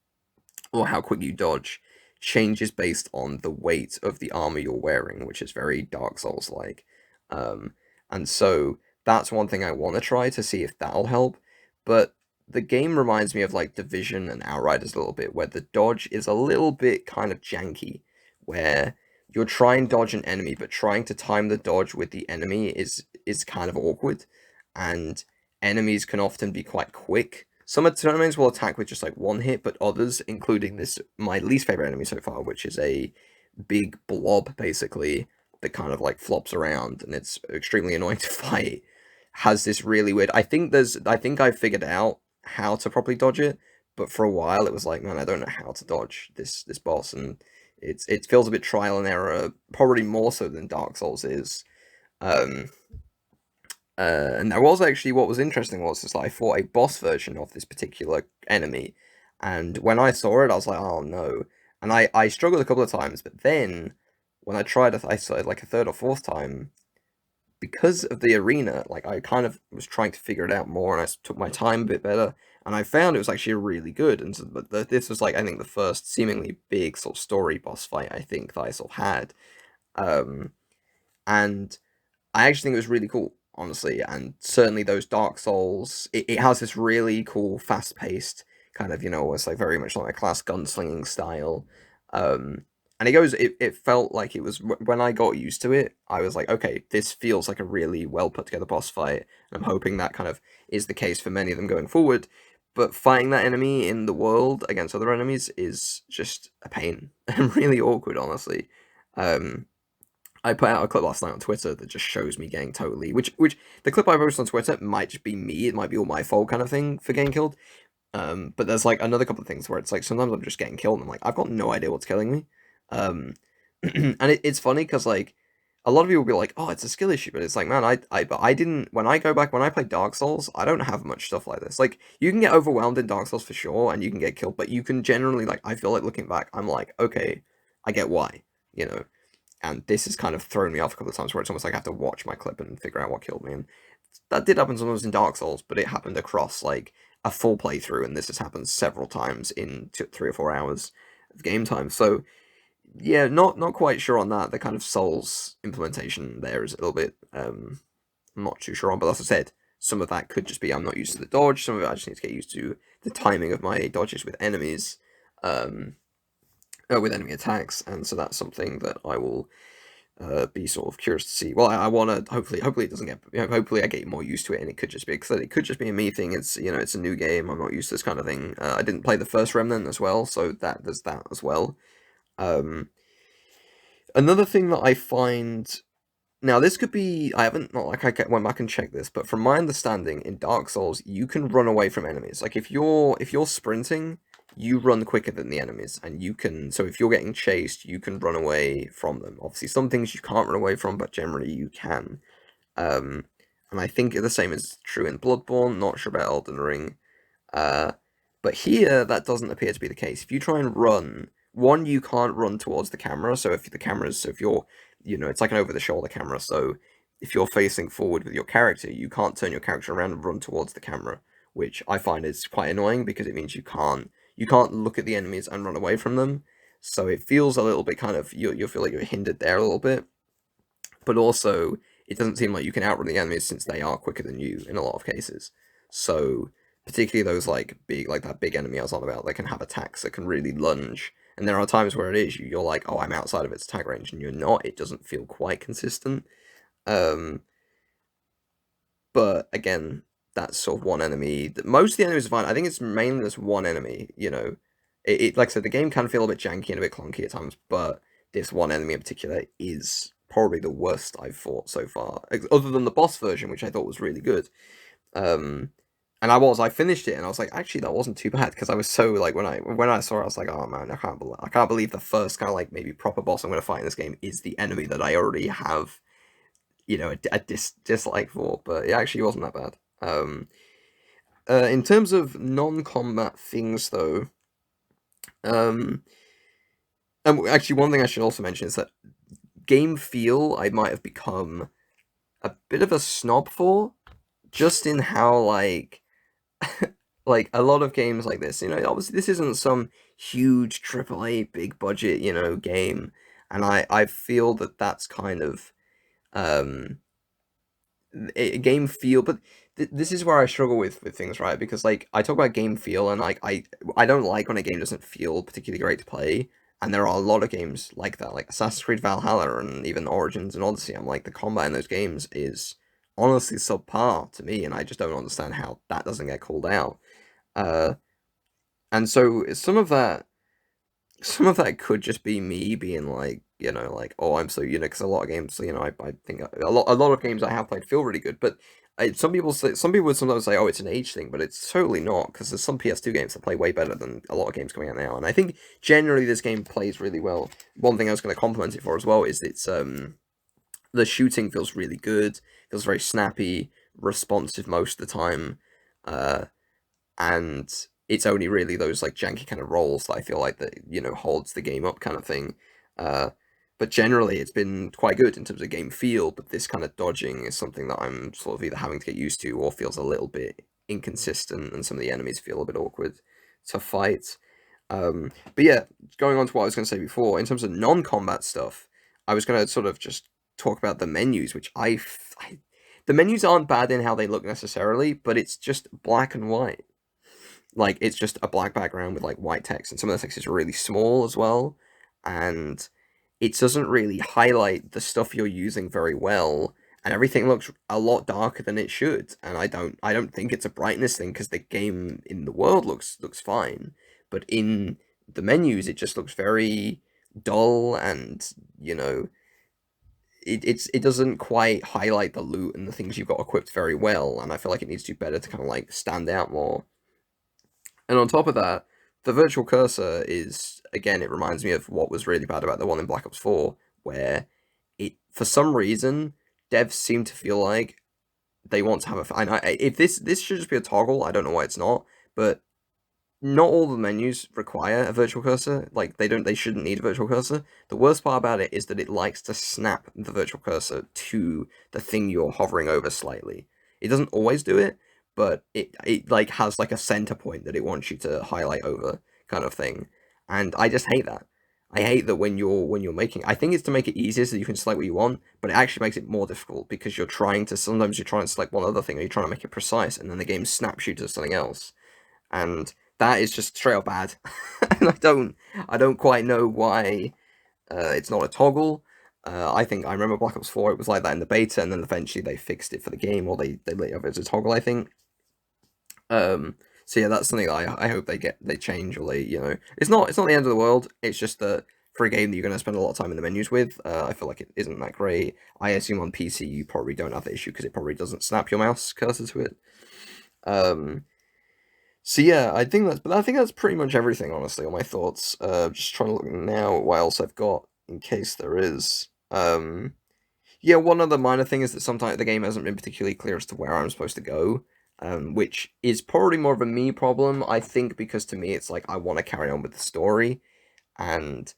or how quick you dodge, changes based on the weight of the armor you're wearing, which is very Dark Souls like. Um, and so that's one thing I want to try to see if that'll help. But the game reminds me of like Division and Outriders a little bit, where the dodge is a little bit kind of janky, where you're trying to dodge an enemy, but trying to time the dodge with the enemy is kind of awkward, and enemies can often be quite quick. Some enemies will attack with just like one hit, but others, including this, my least favorite enemy so far, which is a big blob basically that kind of like flops around, and it's extremely annoying to fight, has this really weird. I think I figured out how to properly dodge it, but for a while it was like, man, I don't know how to dodge this boss, and it feels a bit trial and error, probably more so than Dark Souls is. Um, and there was actually what was interesting was is that I fought a boss version of this particular enemy, and when I saw it, I was like, oh no, and I struggled a couple of times, but then when I started like a third or fourth time because of the arena, like I kind of was trying to figure it out more, and I took my time a bit better, and I found it was actually really good. And so, but this was like I think the first seemingly big sort of story boss fight I think that I sort of had, um, and I actually think it was really cool, honestly, and certainly those Dark Souls, it has this really cool, fast paced kind of, it's like very much like a class gunslinging style. And it felt like it was, when I got used to it, I was like, okay, this feels like a really well put together boss fight, and I'm hoping that kind of is the case for many of them going forward. But fighting that enemy in the world against other enemies is just a pain and really awkward, honestly. Um, I put out a clip last night on Twitter that just shows me getting totally, which the clip I posted on Twitter might just be me, it might be all my fault kind of thing for getting killed. But there's like another couple of things where it's like sometimes I'm just getting killed and I'm like, I've got no idea what's killing me. Um, and it's funny because like a lot of people will be like, oh, it's a skill issue, but it's like, man, but I didn't, when I go back, when I play Dark Souls, I don't have much stuff like this. Like, you can get overwhelmed in Dark Souls for sure, and you can get killed, but you can generally, like, I feel like looking back, I'm like, okay, I get why, you know? And this has kind of thrown me off a couple of times where it's almost like I have to watch my clip and figure out what killed me. And that did happen sometimes in Dark Souls, but it happened across like a full playthrough, and this has happened several times in 3 or 4 hours of game time. So yeah, not quite sure on that. The kind of Souls implementation there is a little bit I'm not too sure on, but as I said, some of that could just be I'm not used to the dodge. Some of it I just need to get used to the timing of my dodges with enemies, um, with enemy attacks, and so that's something that I will be sort of curious to see. Well, I want to hopefully it doesn't get hopefully I get more used to it, and it could just be because it could just be a me thing. It's it's a new game. I'm not used to this kind of thing. I didn't play the first Remnant as well, so there's that as well. Um, Another thing that I find now, this could be I haven't not like went back and checked this, but from my understanding, in Dark Souls, you can run away from enemies. Like if you're sprinting, you run quicker than the enemies, and you can. So if you're getting chased, you can run away from them. Obviously, some things you can't run away from, but generally you can. Um, and I think the same is true in Bloodborne. Not sure about Elden Ring. Uh, but here, that doesn't appear to be the case. If you try and run, one, you can't run towards the camera. So if you're, it's like an over-the-shoulder camera. So if you're facing forward with your character, you can't turn your character around and run towards the camera, which I find is quite annoying because it means you can't look at the enemies and run away from them. So it feels a little bit kind of you feel like you're hindered there a little bit, but also it doesn't seem like you can outrun the enemies since they are quicker than you in a lot of cases. So particularly those like that big enemy I was on about, they can have attacks that can really lunge. And there are times where it is you're like, oh, I'm outside of its attack range, and you're not. It doesn't feel quite consistent. Um, but again, that's sort of one enemy. Most of the enemies are fine. I think it's mainly this one enemy. Like I said, the game can feel a bit janky and a bit clunky at times, but this one enemy in particular is probably the worst I've fought so far, other than the boss version, which I thought was really good. Um, and I finished it, and I was like, actually, that wasn't too bad because I was so like when I saw it, I was like, oh man, I can't believe the first kind of like maybe proper boss I'm going to fight in this game is the enemy that I already have a dislike for, but it actually wasn't that bad. In terms of non-combat things, though, um, and actually one thing I should also mention is that game feel I might have become a bit of a snob for, just in how like a lot of games like this, obviously this isn't some huge AAA big budget, game, and I feel that that's kind of um a game feel, but this is where I struggle with things, right? Because like I talk about game feel, and like I don't like when a game doesn't feel particularly great to play, and there are a lot of games like that, like Assassin's Creed Valhalla and even Origins and Odyssey. I'm like, the combat in those games is honestly subpar to me, and I just don't understand how that doesn't get called out. Uh, and so some of that could just be me being like, like, oh, I'm so, because a lot of games, I think a lot of games I have played feel really good, but some people would sometimes say, "Oh, it's an age thing," but it's totally not because there's some PS2 games that play way better than a lot of games coming out now, and I think generally this game plays really well. One thing I was going to compliment it for as well is its the shooting feels really good, feels very snappy, responsive most of the time, uh, and it's only really those like janky kind of rolls that I feel like that holds the game up kind of thing. Uh, but generally, it's been quite good in terms of game feel. But this kind of dodging is something that I'm sort of either having to get used to or feels a little bit inconsistent, and some of the enemies feel a bit awkward to fight. But yeah, going on to what I was going to say before, in terms of non-combat stuff, I was going to sort of just talk about the menus, which the menus aren't bad in how they look necessarily, but it's just black and white. Like it's just a black background with like white text, and some of the text is really small as well, and it doesn't really highlight the stuff you're using very well, and everything looks a lot darker than it should. And I don't think it's a brightness thing because the game in the world looks fine, but in the menus it just looks very dull, and it doesn't quite highlight the loot and the things you've got equipped very well, and I feel like it needs to do better to kind of like stand out more. And on top of that, the virtual cursor is, again, it reminds me of what was really bad about the one in Black Ops 4, where for some reason, devs seem to feel like they want to have if this should just be a toggle, I don't know why it's not, but not all the menus require a virtual cursor. Like they shouldn't need a virtual cursor. The worst part about it is that it likes to snap the virtual cursor to the thing you're hovering over slightly. It doesn't always do it, but it like has like a center point that it wants you to highlight over kind of thing. And I just hate that. I hate that when you're making, I think it's to make it easier so you can select what you want, but it actually makes it more difficult because sometimes you're trying to select one other thing or you're trying to make it precise, and then the game snaps you to something else. And that is just straight up bad. And I don't quite know why it's not a toggle. I think I remember Black Ops 4, it was like that in the beta, and then eventually they fixed it for the game, or they let it as a toggle, I think. So yeah, that's something that I hope they change, or it's not the end of the world. It's just that for a game that you're going to spend a lot of time in the menus with, I feel like it isn't that great. I assume on PC you probably don't have the issue because it probably doesn't snap your mouse cursor to it. So yeah, I think that's pretty much everything, honestly, on my thoughts. Just trying to look now at what else I've got in case there is. Yeah, one other minor thing is that sometimes the game hasn't been particularly clear as to where I'm supposed to go, which is probably more of a me problem, I think, because to me it's like I want to carry on with the story, and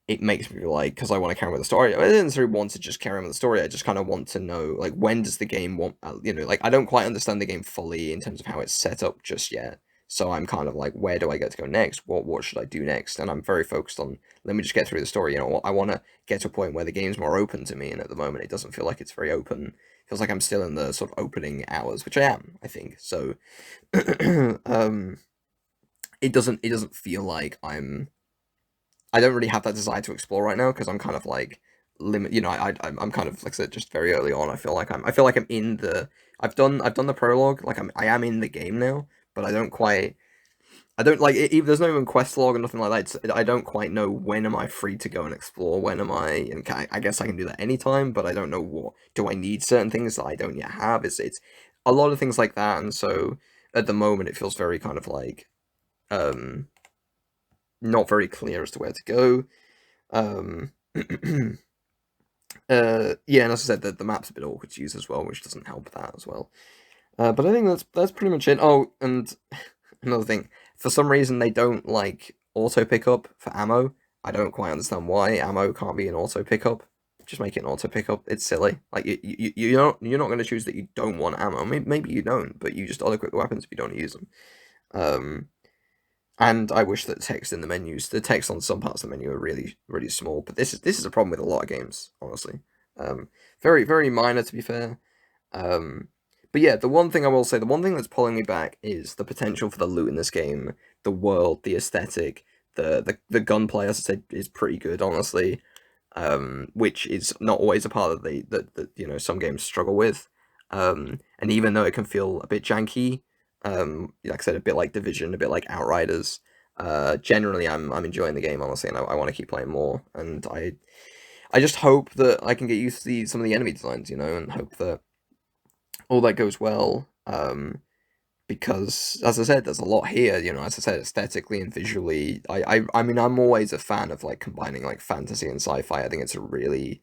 it makes me like, because I want to carry on with the story. I don't necessarily want to just carry on with the story. I just kind of want to know, like, when does the game want, like, I don't quite understand the game fully in terms of how it's set up just yet. So I'm kind of like, where do I get to go next? What should I do next? And I'm very focused on, let me just get through the story. I want to get to a point where the game's more open to me, and at the moment it doesn't feel like it's very open. It feels like I'm still in the sort of opening hours, which I am, I think. So, it doesn't feel like I don't really have that desire to explore right now because I'm kind of like limit. I'm kind of like I said, just very early on. I feel like I'm in the. I've done the prologue. Like I am in the game now, but I don't quite. I don't like it. There's no even quest log or nothing like that. I don't quite know when am I free to go and explore. When am I? And I guess I can do that anytime, but I don't know what. Do I need certain things that I don't yet have? It's a lot of things like that, and so at the moment it feels very kind of like um not very clear as to where to go. Um, yeah, and as I said, the map's a bit awkward to use as well, which doesn't help that as well. But I think that's pretty much it. Oh, and another thing, for some reason they don't like auto pickup for ammo. I don't quite understand why ammo can't be an auto pickup. Just make it an auto pickup. It's silly. Like you're not going to choose that you don't want ammo. Maybe you don't, but you just auto equip the weapons if you don't use them. And I wish that text in the text on some parts of the menu are really, really small. But this is a problem with a lot of games, honestly. Very, very minor to be fair. Um, but yeah, the one thing I will say, the one thing that's pulling me back is the potential for the loot in this game, the world, the aesthetic, the gunplay, as I said, is pretty good, honestly. Which is not always a part of that some games struggle with. And even though it can feel a bit janky, like I said, a bit like Division, a bit like Outriders. Generally, I'm enjoying the game, honestly, and I want to keep playing more. And I just hope that I can get used to some of the enemy designs, and hope that all that goes well. Because as I said, there's a lot here. As I said, aesthetically and visually, I mean, I'm always a fan of like combining like fantasy and sci-fi. I think it's a really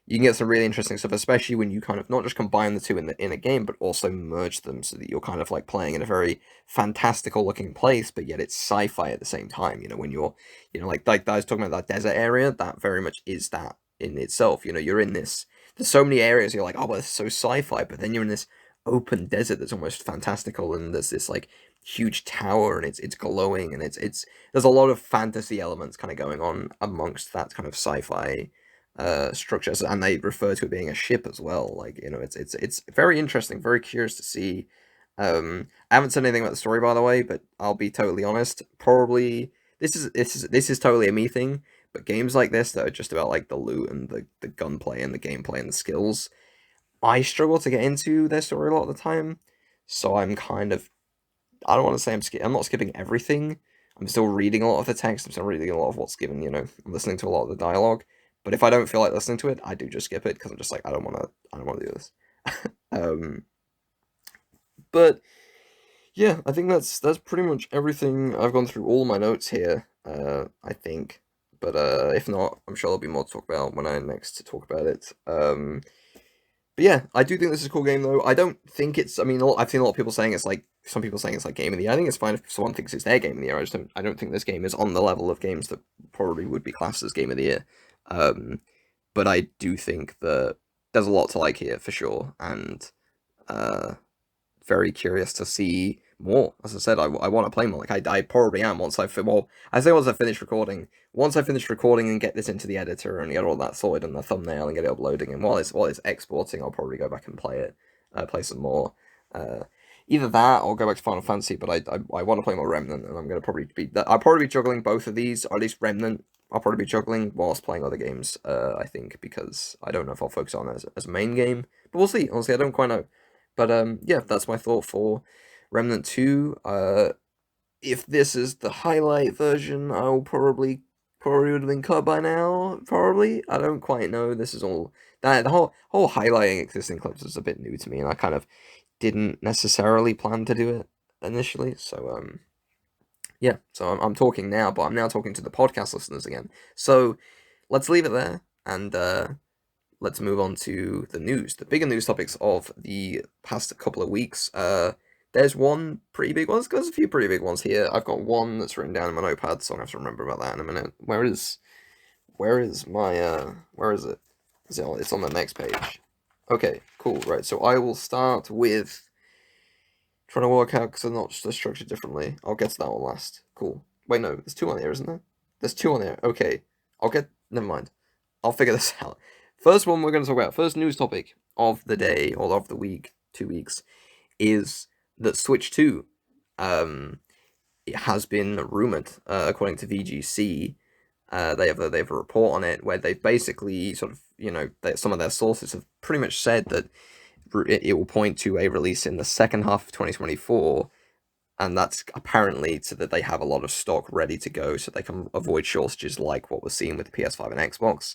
you can get some really interesting stuff, especially when you kind of not just combine the two in a game, but also merge them so that you're kind of like playing in a very fantastical looking place, but yet it's sci-fi at the same time. When you're, like I was talking about that desert area, that very much is that in itself. You're in this. There's so many areas you're like, oh, well, it's so sci-fi, but then you're in this open desert that's almost fantastical, and there's this like huge tower, and it's glowing, and it's there's a lot of fantasy elements kind of going on amongst that kind of sci-fi structures, and they refer to it being a ship as well. Like it's very interesting, very curious to see. I haven't said anything about the story, by the way, but I'll be totally honest. Probably this is totally a me thing. But games like this that are just about like the loot and the gunplay and the gameplay and the skills, I struggle to get into their story a lot of the time. So I'm kind of I don't want to say I'm not skipping everything. I'm still reading a lot of the text. I'm still reading a lot of what's given. I'm listening to a lot of the dialogue. But if I don't feel like listening to it, I do just skip it because I'm just like I don't want to do this. um, but yeah, I think that's pretty much everything. I've gone through all my notes here. I think, but if not, I'm sure there'll be more to talk about when I next talk about it. But yeah, I do think this is a cool game, though. I don't think it's. I mean, I've seen a lot of people saying it's like some people saying it's like game of the year. I think it's fine if someone thinks it's their game of the year. I don't think this game is on the level of games that probably would be classed as game of the year. Um, but I do think that there's a lot to like here for sure, and uh, very curious to see more. As I said, I want to play more. Like I probably am once I say once I finish recording. Once I finish recording and get this into the editor and get all that sorted and the thumbnail and get it uploading, and while it's exporting, I'll probably go back and play some more. Uh, Either that or go back to Final Fantasy. But I want to play more Remnant, and I'll probably be juggling both of these, or at least Remnant. I'll probably be juggling whilst playing other games. I think because I don't know if I'll focus on it as a main game, but we'll see. Honestly, I don't quite know. But yeah, that's my thought for Remnant 2. If this is the highlight version, I'll probably would have been cut by now. Probably, I don't quite know. This is all that the whole highlighting existing clips is a bit new to me, and I kind of didn't necessarily plan to do it initially. So yeah. So I'm talking now, but I'm now talking to the podcast listeners again. So let's leave it there, and let's move on to the news, the bigger news topics of the past couple of weeks. There's one pretty big one. There's a few pretty big ones here. I've got one that's written down in my notepad, so I have to remember about that in a minute. Where is my where is it? It's on the next page. Okay, cool. Right, so I will start with trying to work out because they're not structured differently. I'll get to that one last. Cool. Wait, no, there's two on there, isn't there? There's two on there. Okay, Never mind. I'll figure this out. First one we're going to talk about, first news topic of the day, or of the week, 2 weeks, is that Switch 2 it has been rumored, according to VGC. They have a report on it where they've basically sort of, some of their sources have pretty much said that it will point to a release in the second half of 2024, and that's apparently so that they have a lot of stock ready to go so they can avoid shortages like what we're seeing with the PS5 and Xbox.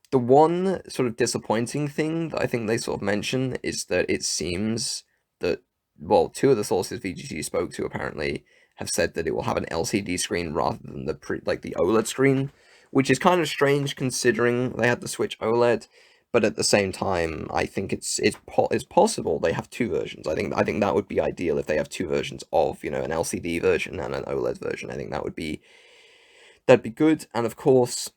The one sort of disappointing thing that I think they sort of mention is that it seems that, well, two of the sources VGC spoke to apparently have said that it will have an LCD screen rather than the OLED screen, which is kind of strange considering they had the Switch OLED. But at the same time, I think it's possible they have two versions. I think that would be ideal if they have two versions of an LCD version and an OLED version. I think that'd be good. And of course,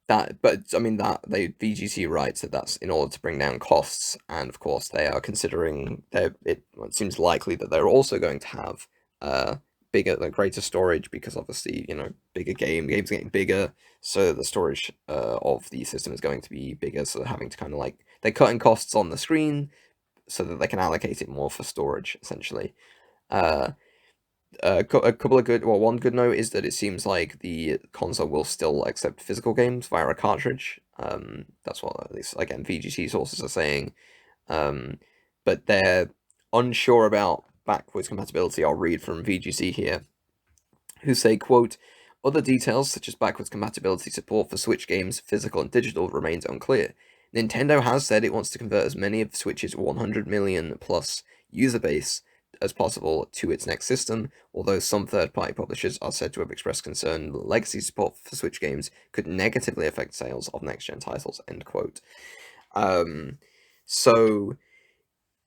but I mean VGC writes that that's in order to bring down costs, and of course they are considering it seems likely that they're also going to have greater storage, because obviously bigger games getting bigger, so the storage of the system is going to be bigger, so they're having to kind of like they're cutting costs on the screen so that they can allocate it more for storage essentially. A couple of one good note is that it seems like the console will still accept physical games via a cartridge. That's what at least again VGC sources are saying. But they're unsure about backwards compatibility. I'll read from VGC here, who say, quote, "Other details such as backwards compatibility support for Switch games, physical and digital, remains unclear. Nintendo has said it wants to convert as many of Switch's 100 million plus user base as possible to its next system, although some third-party publishers are said to have expressed concern that legacy support for Switch games could negatively affect sales of next-gen titles, end quote. So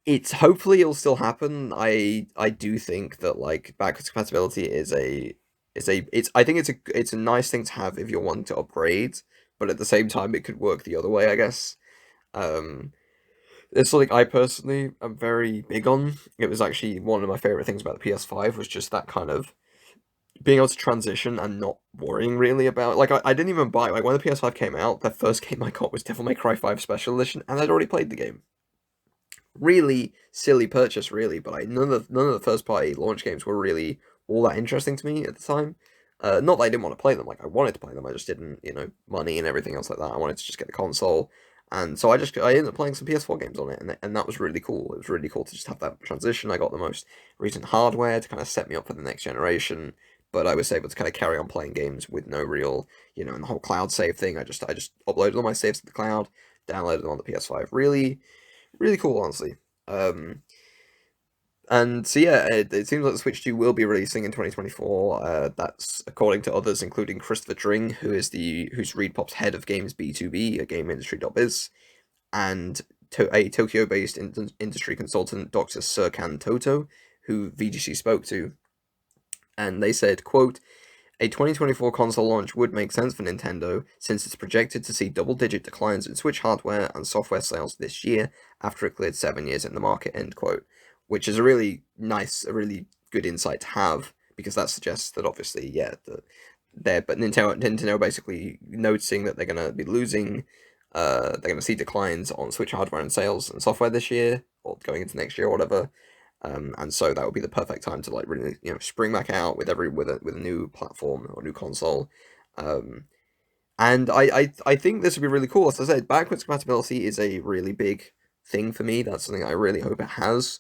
it's hopefully it'll still happen. I do think that like backwards compatibility is I think it's a nice thing to have if you're wanting to upgrade, but at the same time it could work the other way, I guess. Um, it's something I personally am very big on. It was actually one of my favorite things about the PS5 was just that kind of being able to transition and not worrying really about like I didn't even buy like when the PS5 came out, the first game I got was Devil May Cry 5 Special Edition, and I'd already played the game. Really silly purchase, really, but none of the first party launch games were really all that interesting to me at the time. Not that I didn't want to play them, like I wanted to play them, I just didn't, money and everything else like that. I wanted to just get the console, and so I ended up playing some PS4 games on it, and that was really cool. It was really cool to just have that transition. I got the most recent hardware to kind of set me up for the next generation, but I was able to kind of carry on playing games with no real, and the whole cloud save thing. I just uploaded all my saves to the cloud, downloaded them on the PS5. Really, really cool, honestly. Um, and so yeah, it seems like the Switch 2 will be releasing in 2024. That's according to others, including Christopher Dring, who's ReedPop's head of games B2B at GameIndustry.biz, and a Tokyo-based industry consultant, Dr. Serkan Toto, who VGC spoke to, and they said, quote, a 2024 console launch would make sense for Nintendo, since it's projected to see double-digit declines in Switch hardware and software sales this year after it cleared 7 years in the market, end quote. Which is a really good insight to have, because that suggests that obviously, yeah, but Nintendo basically noticing that they're going to be losing, they're going to see declines on Switch hardware and sales and software this year, or going into next year or whatever. And so that would be the perfect time to like really spring back out with a new platform or new console. And I think this would be really cool. As I said, backwards compatibility is a really big thing for me. That's something I really hope it has.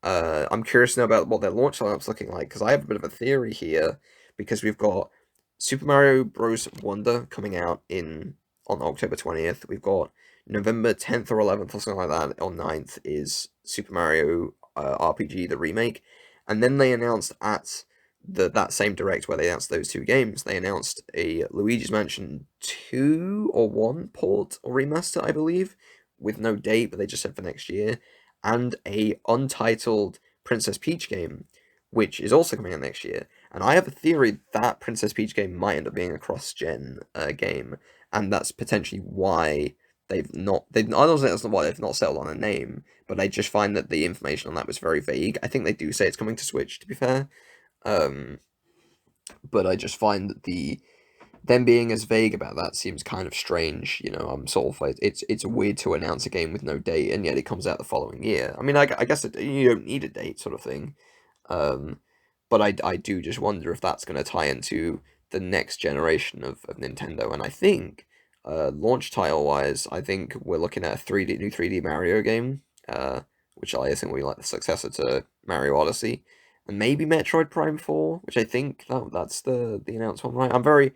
I'm curious to know about what their launch lineup's looking like, because I have a bit of a theory here, because we've got Super Mario Bros. Wonder coming out on October 20th. We've got November 10th or 11th or something like that, or 9th is Super Mario RPG, the remake. And then they announced at that same direct where they announced those two games, they announced a Luigi's Mansion 2 or 1 port or remaster, I believe, with no date, but they just said for next year, and a untitled Princess Peach game, which is also coming out next year. And I have a theory that Princess Peach game might end up being a cross-gen game, and that's potentially why they've not. I don't think that's why they've not settled on a name, but I just find that the information on that was very vague. I think they do say it's coming to Switch, to be fair, but I just find that them being as vague about that seems kind of strange. I'm sort of like it's weird to announce a game with no date and yet it comes out the following year. I mean, I guess you don't need a date, sort of thing. Um, but I do just wonder if that's going to tie into the next generation of Nintendo. And I think launch title wise, I think we're looking at a new 3D Mario game, which I think will be like the successor to Mario Odyssey. And maybe Metroid Prime 4, which I think that's the announcement, right?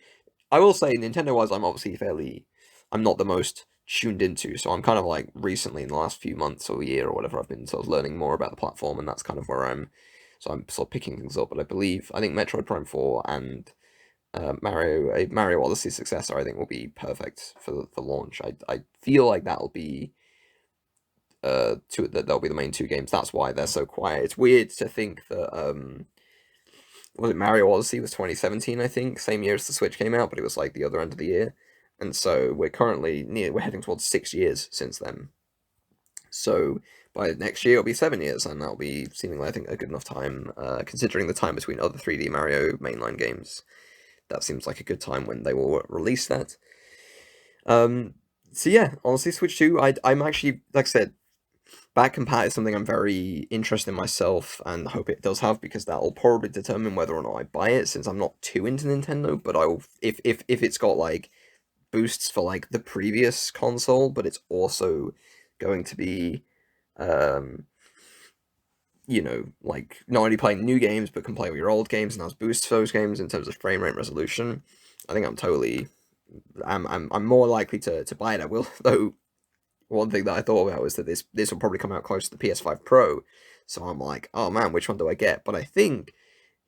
I will say, Nintendo wise, I'm not the most tuned into, so I'm kind of like recently in the last few months or year or whatever, I've been sort of learning more about the platform, and that's kind of where I'm sort of picking things up. But I think Metroid Prime 4 and Mario Odyssey successor, I think will be perfect for launch. I feel like that'll be that'll be the main two games. That's why they're so quiet. It's weird to think that was it Mario Odyssey was 2017, I think, same year as the Switch came out, but it was like the other end of the year. And so we're heading towards 6 years since then. So by next year it'll be 7 years, and that'll be seemingly, I think, a good enough time, considering the time between other 3D Mario mainline games. That seems like a good time when they will release that. So yeah, honestly, Switch 2, I'm actually, like I said, back compat is something I'm very interested in myself, and hope it does have, because that will probably determine whether or not I buy it, since I'm not too into Nintendo. But I will, if it's got like boosts for like the previous console, but it's also going to be, like not only playing new games but can play with your old games and has boosts for those games in terms of frame rate resolution. I think I'm more likely to buy it. I will though. one thing that I thought about was that this will probably come out close to the PS5 Pro, so I'm like, oh man, which one do I get? But I think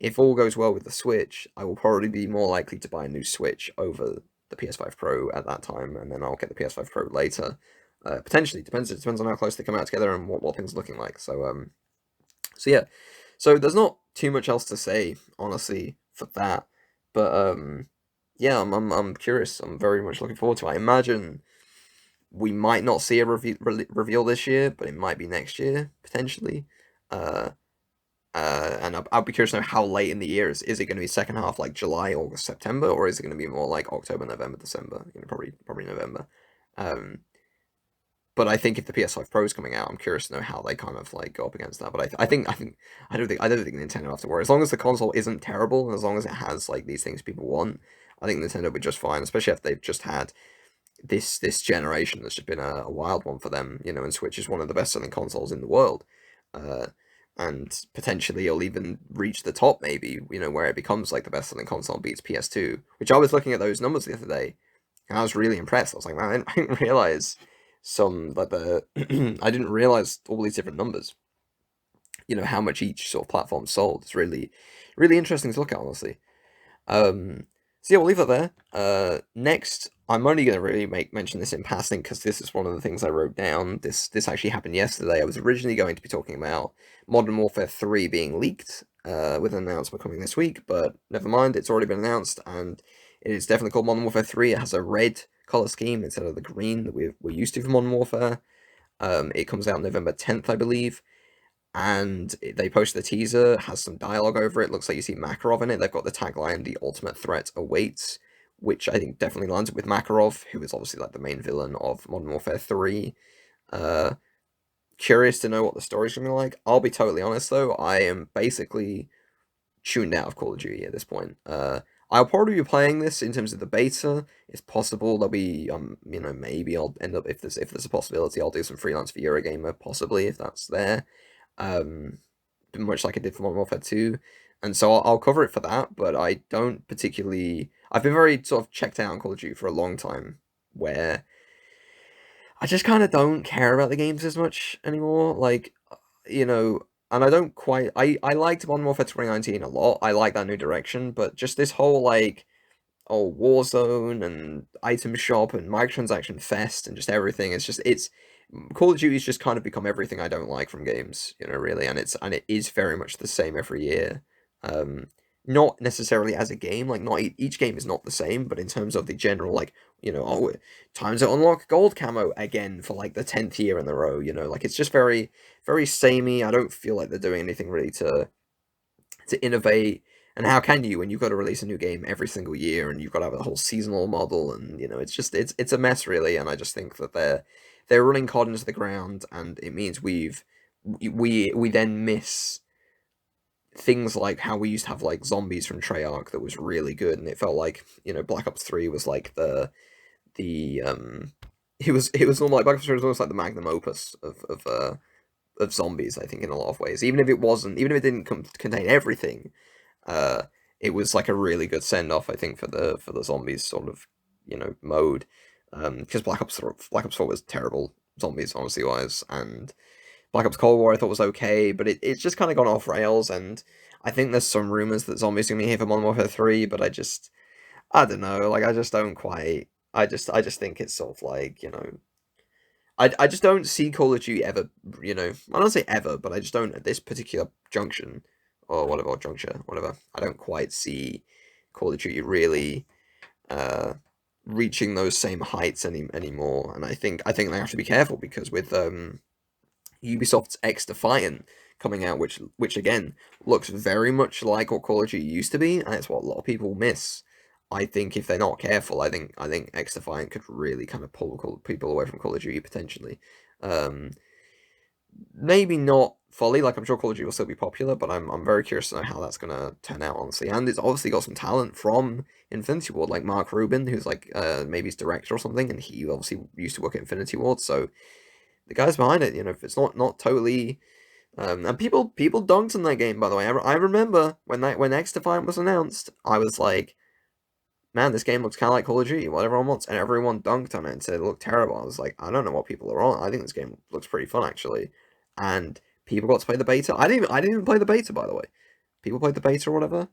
if all goes well with the Switch, I will probably be more likely to buy a new Switch over the PS5 Pro at that time, and then I'll get the PS5 Pro later. Potentially, it depends on how close they come out together and what things are looking like. So yeah, so there's not too much else to say, honestly, for that. But yeah, I'm curious. I'm very much looking forward to it. I imagine we might not see a reveal this year, but it might be next year potentially. Uh, and I'll be curious to know how late in the year is it going to be second half like July, August, September, or is it going to be more like October, November, December? Probably November. Um, but I think if the PS5 Pro is coming out, I'm curious to know how they kind of like go up against that. But I don't think Nintendo have to worry as long as the console isn't terrible and as long as it has like these things people want. I think Nintendo would be just fine, especially if they've just had this generation that's just been a wild one for them, and Switch is one of the best selling consoles in the world. Uh, and potentially it'll even reach the top, maybe, where it becomes like the best selling console and beats PS2, which I was looking at those numbers the other day, and I was really impressed. I was like, man, I didn't realize I didn't realize all these different numbers, how much each sort of platform sold. It's really, really interesting to look at, honestly. Um, so yeah, we'll leave it there. Next, I'm only going to really mention this in passing because this is one of the things I wrote down. This actually happened yesterday. I was originally going to be talking about Modern Warfare 3 being leaked, with an announcement coming this week, but never mind, it's already been announced, and it is definitely called Modern Warfare 3. It has a red color scheme instead of the green that we're used to for Modern Warfare. It comes out November 10th, I believe, and they posted the teaser, has some dialogue over it. Looks like you see Makarov in it. They've got the tagline, "The ultimate threat awaits," which I think definitely lines up with Makarov, who is obviously like the main villain of Modern Warfare 3. Uh, Curious to know what the story's gonna be like. I'll be totally honest though, I am basically tuned out of Call of Duty at this point. I'll probably be playing this in terms of the beta. It's possible there'll be, maybe I'll end up, if there's a possibility, I'll do some freelance for Eurogamer, possibly, if that's there. Um, much like I did for Modern Warfare 2. And so I'll cover it for that, but I don't particularly. I've been very sort of checked out on Call of Duty for a long time, where I just kind of don't care about the games as much anymore. Like, and I don't quite. I liked Modern Warfare 2019 a lot. I like that new direction, but just this whole like, oh, Warzone and item shop and microtransaction fest and just everything. It's Call of Duty's just kind of become everything I don't like from games, really, and it is very much the same every year. Um, Not necessarily as a game, like not each game is not the same, but in terms of the general, like, oh, time to unlock gold camo again for like the 10th year in a row, like it's just very, very samey. I don't feel like they're doing anything really to innovate. And how can you when you've got to release a new game every single year and you've got to have a whole seasonal model, and it's a mess really. And I just think that they're running COD into the ground, and it means we then miss things like how we used to have like zombies from Treyarch that was really good, and it felt like Black Ops 3 was like the it was almost like Black Ops 3 was almost like the magnum opus of zombies, I think, in a lot of ways. Even if it didn't contain everything, uh, it was like a really good send off, I think, for the zombies sort of mode. Because Black Ops 4 was terrible zombies, honestly wise, and Black Ops Cold War I thought was okay, but it's just kind of gone off rails, and I think there's some rumors that zombies are gonna be here for Modern Warfare 3, but I don't know, like I just don't quite. I just think it's sort of like I just don't see Call of Duty ever, I don't say ever, but I just don't at this particular junction, or whatever, or juncture, whatever. I don't quite see Call of Duty really uh, reaching those same heights anymore. And I think they have to be careful because with Ubisoft's X Defiant coming out, which again looks very much like what Call of Duty used to be, and it's what a lot of people miss. I think if they're not careful, I think X Defiant could really kind of pull people away from Call of Duty potentially. Um, Maybe not fully. Like I'm sure Call of Duty will still be popular, but I'm very curious to know how that's gonna turn out, honestly. And it's obviously got some talent from Infinity Ward, like Mark Rubin, who's like maybe his director or something, and he obviously used to work at Infinity Ward, so the guys behind it, if it's not totally. And people dunked on that game, by the way. I remember when X Defiant was announced, I was like, man, this game looks kind of like Call of Duty, what everyone wants, and everyone dunked on it and said it looked terrible. I was like, I don't know what people are on. I think this game looks pretty fun actually, and people got to play the beta. I didn't even play the beta, by the way. People played the beta or whatever.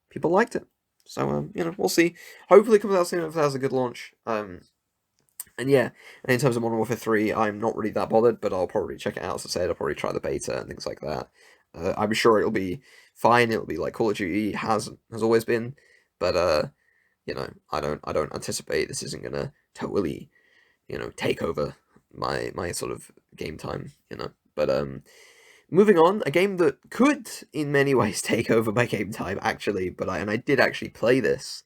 People liked it, so we'll see. Hopefully, it comes out soon if it has a good launch. And yeah, and in terms of Modern Warfare 3, I'm not really that bothered, but I'll probably check it out. As I said, I'll probably try the beta and things like that. I'm sure it'll be fine. It'll be like Call of Duty has always been, but I don't anticipate this isn't gonna totally, take over my sort of game time, But moving on, a game that could in many ways take over my game time actually, but I did actually play this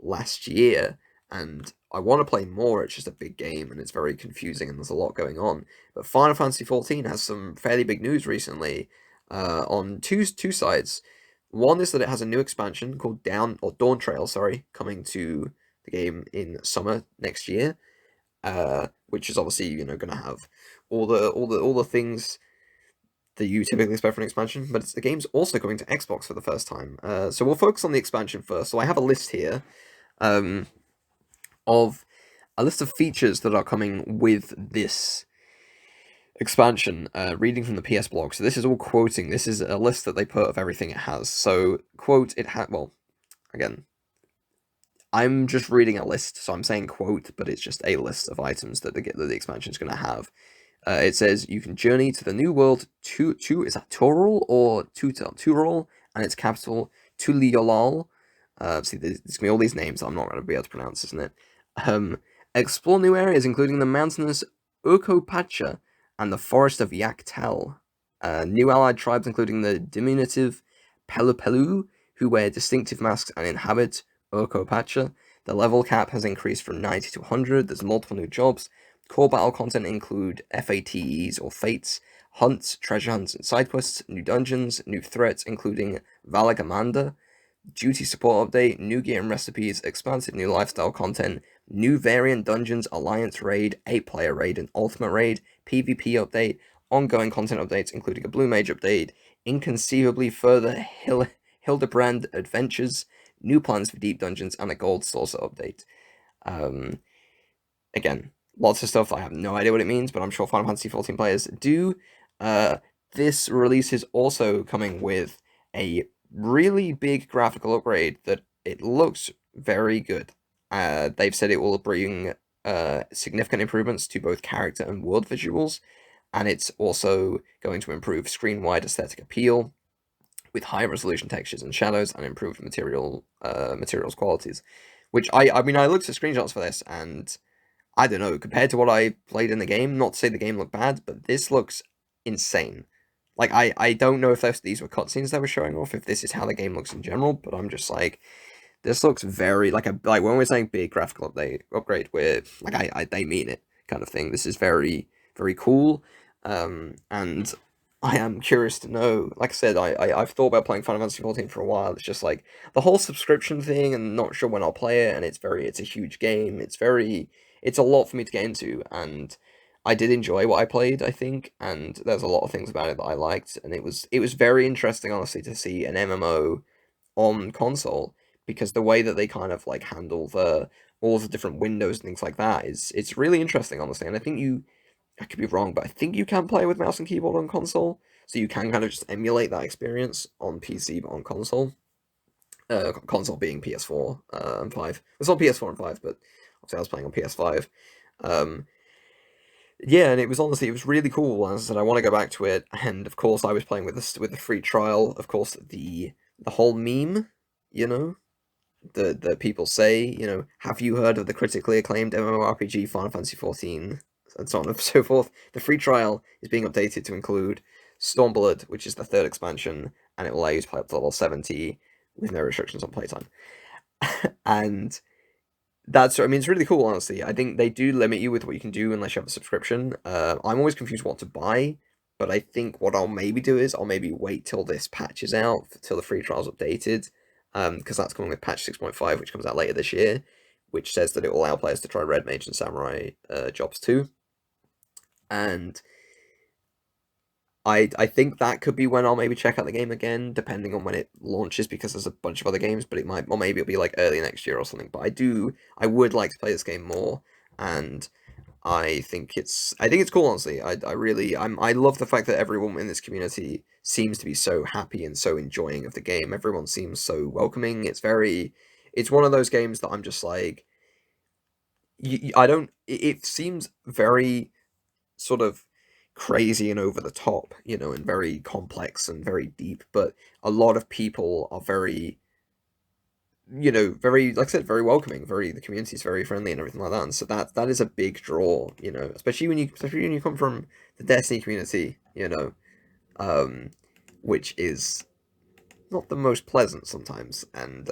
last year, and I want to play more. It's just a big game and it's very confusing and there's a lot going on. But Final Fantasy XIV has some fairly big news recently on two sides. One is that it has a new expansion called Dawntrail, sorry, coming to the game in summer next year, which is obviously going to have all the things that you typically expect from an expansion. But the game's also coming to Xbox for the first time. So we'll focus on the expansion first. So I have a list here of a list of features that are coming with this expansion, reading from the PS blog. So this is all quoting. This is a list that they put of everything it has. So, quote, well, again, I'm just reading a list, so I'm saying quote, but it's just a list of items that the expansion is going to have. It says you can journey to the new world, is that Torul or Turul, and its capital, Tuliolal. See, there's going to be all these names I'm not going to be able to pronounce, isn't it? Explore new areas, including the mountainous Urkopacha and the forest of Yaktel. New allied tribes, including the diminutive Pelupelu, who wear distinctive masks and inhabit Urkopacha. The level cap has increased from 90 to 100. There's multiple new jobs. Core battle content include FATEs or fates, hunts, treasure hunts, and side quests, new dungeons, new threats, including Valagamanda, duty support update, new gear and recipes, expansive new lifestyle content, new variant dungeons, alliance raid, 8-player raid, and ultimate raid, PvP update, ongoing content updates, including a blue mage update, inconceivably further Hildebrand adventures, new plans for deep dungeons, and a gold saucer update. Again, lots of stuff. I have no idea what it means, but I'm sure Final Fantasy XIV players do. This release is also coming with a really big graphical upgrade that it looks very good. They've said it will bring significant improvements to both character and world visuals, and it's also going to improve screen-wide aesthetic appeal with high resolution textures and shadows and improved materials qualities. Which I mean, I looked at screenshots for this, and I don't know, compared to what I played in the game, not to say the game looked bad, but this looks insane. Like, I don't know if these were cutscenes they were showing off, if this is how the game looks in general, but I'm just like, this looks very, like when we're saying big graphical upgrade, we're, like, they mean it, kind of thing. This is very, very cool, and I am curious to know, like I said, I've thought about playing Final Fantasy XIV for a while. It's just like, the whole subscription thing, and not sure when I'll play it, and it's a huge game, it's a lot for me to get into, and I did enjoy what I played, I think, and there's a lot of things about it that I liked, and it was very interesting, honestly, to see an MMO on console, because the way that they kind of like handle all the different windows and things like that it's really interesting, honestly, and I could be wrong, but I think you can play with mouse and keyboard on console, so you can kind of just emulate that experience on PC but on console. Console being PS4 and 5. It's on PS4 and 5, but obviously I was playing on PS5. Yeah, and it was really cool. As I said, I want to go back to it, and of course I was playing with the free trial. Of course, the whole meme, the people say, have you heard of the critically acclaimed MMORPG Final Fantasy XIV, and so on and so forth. The free trial is being updated to include Stormblood, which is the third expansion, and it will allow you to play up to level 70 with no restrictions on playtime. And it's really cool, honestly. I think they do limit you with what you can do unless you have a subscription. I'm always confused what to buy, but I think what I'll maybe do is I'll maybe wait till this patch is out, till the free trial's updated, because that's coming with patch 6.5, which comes out later this year, which says that it will allow players to try Red Mage and Samurai jobs too. And I think that could be when I'll maybe check out the game again, depending on when it launches, because there's a bunch of other games, but it might, or maybe it'll be like early next year or something. But I would like to play this game more, and I think it's cool, honestly. I love the fact that everyone in this community seems to be so happy and so enjoying of the game. Everyone seems so welcoming. It's one of those games that I'm just like, I don't, it seems very sort of crazy and over the top, and very complex and very deep, but a lot of people are very, very, like I said, very welcoming, the community is very friendly and everything like that. And so that is a big draw, especially when you come from the Destiny community, um, which is not the most pleasant sometimes. And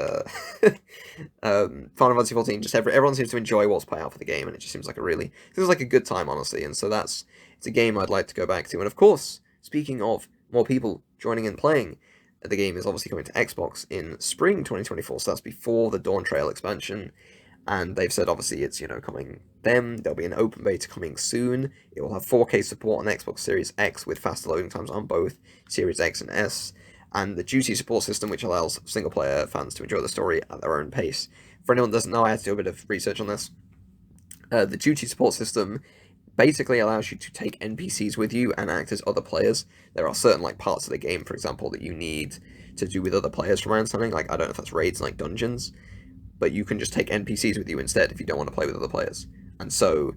Final Fantasy XIV, just everyone seems to enjoy what's put out for the game, and it just seems like a good time, honestly. And so it's a game I'd like to go back to. And of course, speaking of more people joining and playing, the game is obviously coming to Xbox in spring 2024, so that's before the Dawntrail expansion. And they've said obviously it's coming then. There'll be an open beta coming soon. It will have 4K support on Xbox Series X with faster loading times on both Series X and S, and the duty support system, which allows single player fans to enjoy the story at their own pace. For anyone who doesn't know, I had to do a bit of research on this. The duty support system basically allows you to take NPCs with you and act as other players. There are certain parts of the game, for example, that you need to do with other players, from my understanding. I don't know if that's raids and dungeons, but you can just take NPCs with you instead if you don't want to play with other players. And so,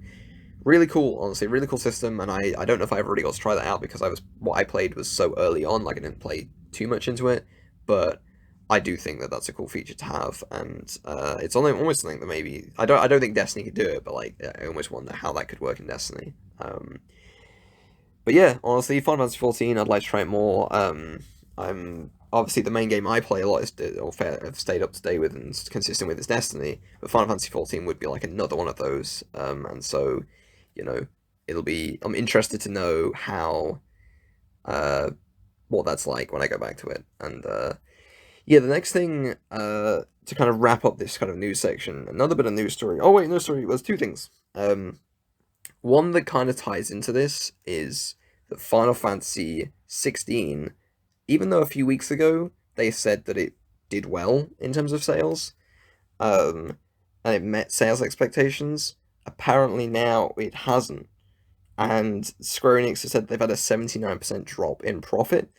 really cool, honestly, really cool system. And I don't know if I ever really got to try that out, because what I played was so early on, I didn't play too much into it. But I do think that that's a cool feature to have, and it's almost something that maybe I don't think Destiny could do it, but I almost wonder how that could work in Destiny. But yeah, honestly, Final Fantasy XIV, I'd like to try it more. I'm obviously the main game I play a lot have stayed up to date with and consistent with is Destiny, but Final Fantasy XIV would be another one of those. And so, you know, I'm interested to know how what that's like when I go back to it. And yeah, the next thing to kind of wrap up this kind of news section, another bit of news story. Oh wait, no, sorry, there's two things. One that kind of ties into this is that Final Fantasy XVI, even though a few weeks ago they said that it did well in terms of sales, and it met sales expectations, apparently now it hasn't. And Square Enix has said they've had a 79% drop in profit,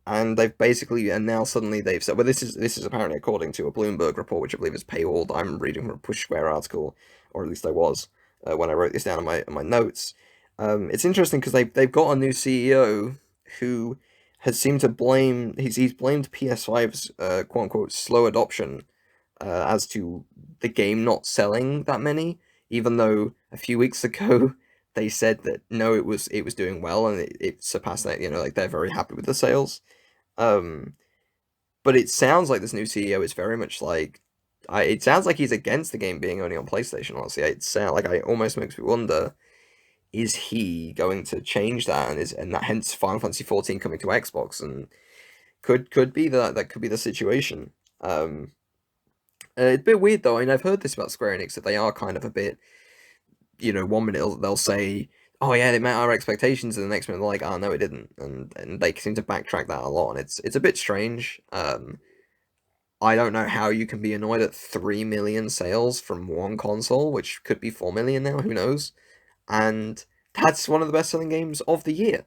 and now suddenly they've said, well, this is apparently according to a Bloomberg report, which I believe is paywalled. I'm reading from a Push Square article, or at least I was when I wrote this down in my notes. It's interesting because they've got a new CEO who has seemed to blame he's blamed PS5's quote unquote slow adoption as to the game not selling that many, even though a few weeks ago they said that no, it was doing well and it surpassed that. They're very happy with the sales. Um, but it sounds like this new CEO is very much it sounds like he's against the game being only on PlayStation. Honestly, it almost makes me wonder: is he going to change that, and that hence Final Fantasy XIV coming to Xbox, and could be that could be the situation. It's a bit weird though. I mean, I've heard this about Square Enix, that they are kind of a bit, 1 minute they'll say, "Oh yeah, they met our expectations," and the next minute they're like, "Oh no, it didn't," and they seem to backtrack that a lot, and it's a bit strange. I don't know how you can be annoyed at 3 million sales from one console, which could be 4 million now, who knows? And that's one of the best-selling games of the year,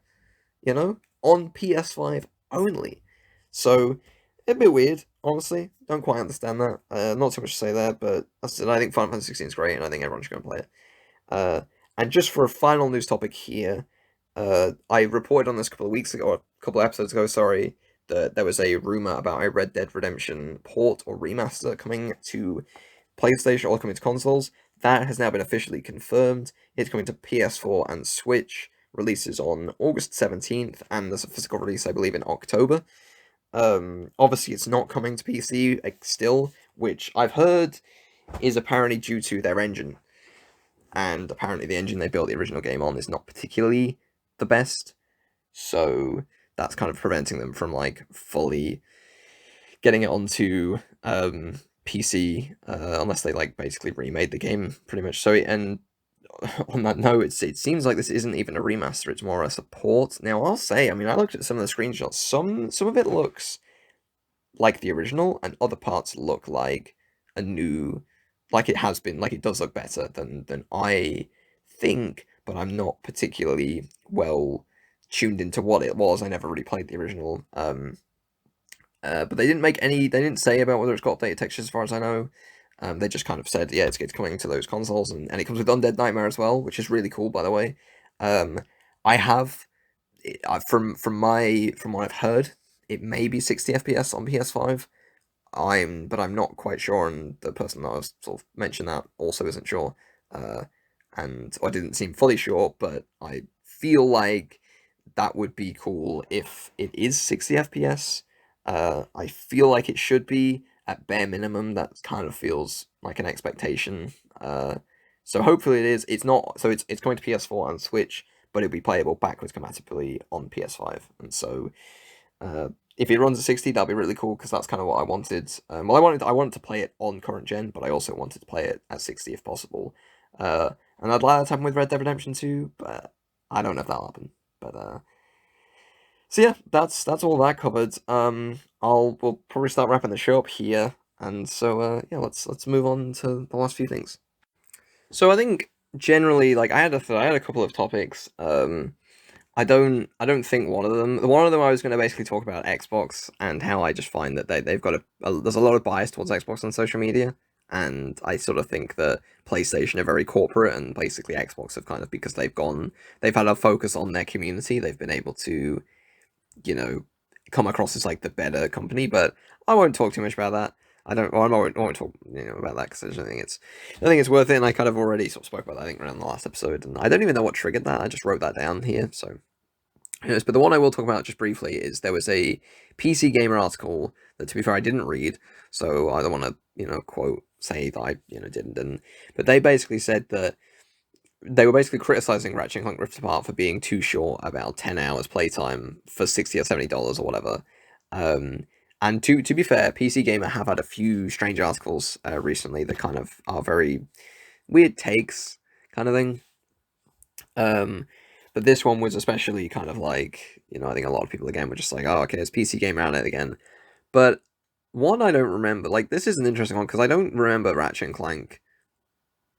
on PS5 only. So, a bit weird, honestly. Don't quite understand that. Not too much to say there, but I think Final Fantasy XVI is great, and I think everyone should go and play it. And just for a final news topic here, I reported on this a couple of weeks ago, or a couple of episodes ago, sorry, that there was a rumor about a Red Dead Redemption port or remaster coming to PlayStation or coming to consoles. That has now been officially confirmed. It's coming to PS4 and Switch. Releases on August 17th, and there's a physical release, I believe, in October. Obviously, it's not coming to PC still, which I've heard is apparently due to their engine. And apparently the engine they built the original game on is not particularly the best. So that's kind of preventing them from fully getting it onto PC, unless they basically remade the game pretty much. So and on that note, it seems like this isn't even a remaster; it's more a support. Now, I'll say, I mean, I looked at some of the screenshots. Some of it looks like the original, and other parts look like a new, like it has been, like it does look better than I think. But I'm not particularly well tuned into what it was. I never really played the original. But they didn't make any. They didn't say about whether it's got updated textures, as far as I know. They just kind of said, yeah, it's coming to those consoles, and it comes with Undead Nightmare as well, which is really cool, by the way. Um, I have from what I've heard, it may be 60 FPS on PS5. But I'm not quite sure, and the person that was sort of mentioned that also isn't sure. Uh, or didn't seem fully sure, but I feel like that would be cool if it is 60 FPS. I feel like it should be at bare minimum. That kind of feels like an expectation. So hopefully it is. It's not. So it's going to PS4 and Switch, but it'll be playable backwards compatibly on PS5. And so if it runs at 60, that'll be really cool because that's kind of what I wanted. Well, I wanted to play it on current gen, but I also wanted to play it at 60 if possible. And I'd like that to happen with Red Dead Redemption 2, but I don't know if that'll happen. But so yeah, that's all that covered. We'll probably start wrapping the show up here, and so yeah, let's move on to the last few things. So I think generally, like I had a couple of topics. I don't think one of them I was going to basically talk about Xbox and how I just find that they've got there's a lot of bias towards Xbox on social media, and I sort of think that PlayStation are very corporate, and basically Xbox have kind of, because they've had a focus on their community, they've been able to, you know, come across as like the better company. But I won't talk too much about that. I won't talk, about that because I think it's worth it. And I kind of already sort of spoke about that, I think, around the last episode, and I don't even know what triggered that. I just wrote that down here, so. Yes, but the one I will talk about just briefly is there was a PC Gamer article that, to be fair, I didn't read, so I don't want to, quote, say that I, didn't. But they basically said that they were basically criticizing Ratchet and Clank Rift Apart for being too short, about 10 hours playtime for $60 or $70 or whatever. And to be fair, PC Gamer have had a few strange articles recently that kind of are very weird takes, kind of thing. But this one was especially kind of like, I think a lot of people again were just like, oh, okay, it's PC Gamer on it again. But one I don't remember, like, this is an interesting one because I don't remember Ratchet and Clank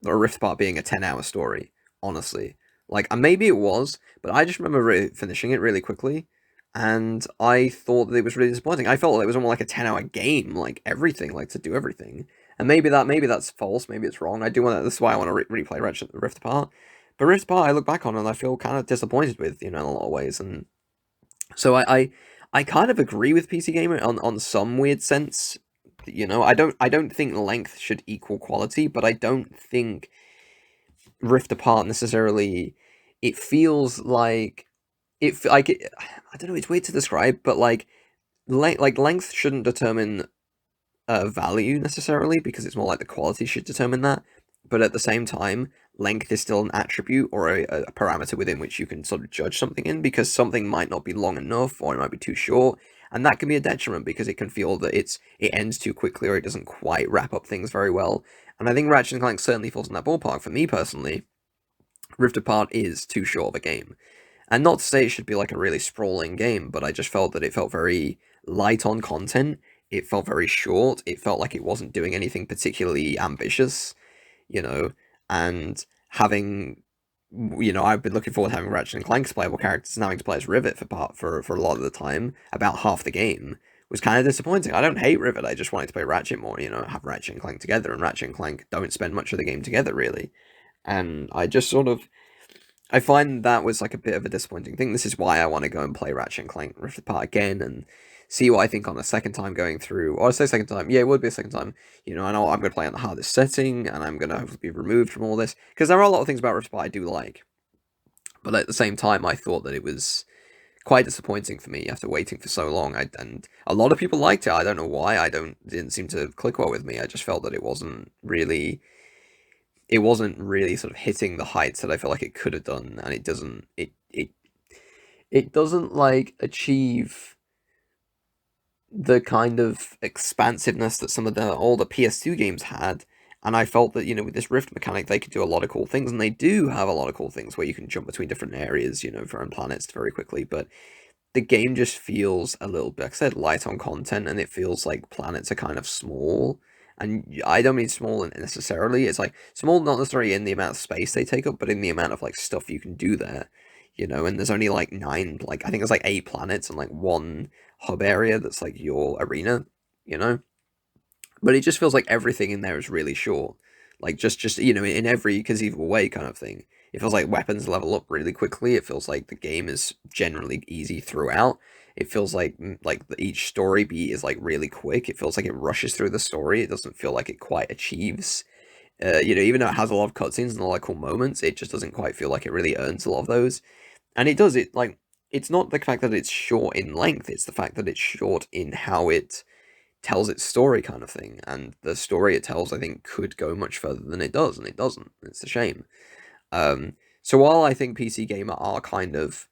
or Rift Apart being a 10-hour story, honestly. Like, maybe it was, but I just remember finishing it really quickly, and I thought that it was really disappointing. I felt like it was almost like a 10-hour game, like everything, like to do everything. And maybe that's false, maybe it's wrong. This is why I want to replay Ratchet Rift Apart. But Rift Apart, I look back on and I feel kind of disappointed with, in a lot of ways. And so I kind of agree with PC Gamer on some weird sense. I don't think length should equal quality, but I don't think Rift Apart necessarily. It feels like I don't know. It's weird to describe, but like length shouldn't determine value necessarily, because it's more like the quality should determine that. But at the same time, length is still an attribute or a parameter within which you can sort of judge something in, because something might not be long enough or it might be too short, and that can be a detriment because it can feel that it ends too quickly or it doesn't quite wrap up things very well. And I think Ratchet and Clank certainly falls in that ballpark. For me personally, Rift Apart is too short of a game. And not to say it should be like a really sprawling game, but I just felt that it felt very light on content. It felt very short. It felt like it wasn't doing anything particularly ambitious, and having, I've been looking forward to having Ratchet and Clank's playable characters and having to play as Rivet for a lot of the time, about half the game, was kind of disappointing. I don't hate Rivet, I just wanted to play Ratchet more, have Ratchet and Clank together, and Ratchet and Clank don't spend much of the game together, really. And I just sort of, I find that was like a bit of a disappointing thing. This is why I want to go and play Ratchet and Clank Rift Apart again and see what I think on the second time going through. Or I say second time, yeah, it would be a second time. I know I'm going to play on the hardest setting, and I'm going to hopefully be removed from all this, because there are a lot of things about Rift Apart I do like. But at the same time, I thought that it was quite disappointing for me after waiting for so long. And a lot of people liked it. I don't know why. Didn't seem to click well with me. I just felt that it wasn't really sort of hitting the heights that I feel like it could have done, and it doesn't like achieve the kind of expansiveness that some of the older PS2 games had, And I felt that, with this rift mechanic, they could do a lot of cool things, and they do have a lot of cool things where you can jump between different areas, from planets very quickly. But the game just feels a little bit, like I said, light on content, and it feels like planets are kind of small. And I don't mean small necessarily. It's like small, not necessarily in the amount of space they take up, but in the amount of like stuff you can do there. And there's only like nine, like I think there's like 8 planets and like one hub area that's like your arena. You know, but it just feels like everything in there is really short. Like just in every conceivable way kind of thing. It feels like weapons level up really quickly. It feels like the game is generally easy throughout. It feels like each story beat is like really quick. It feels like it rushes through the story. It doesn't feel like it quite achieves. Even though it has a lot of cutscenes and a lot of cool moments, it just doesn't quite feel like it really earns a lot of those. And it does it like it's not the fact that it's short in length. It's the fact that it's short in how it tells its story kind of thing, and the story it tells I think could go much further than it does, and it doesn't. It's a shame. So while I think PC Gamer are kind of,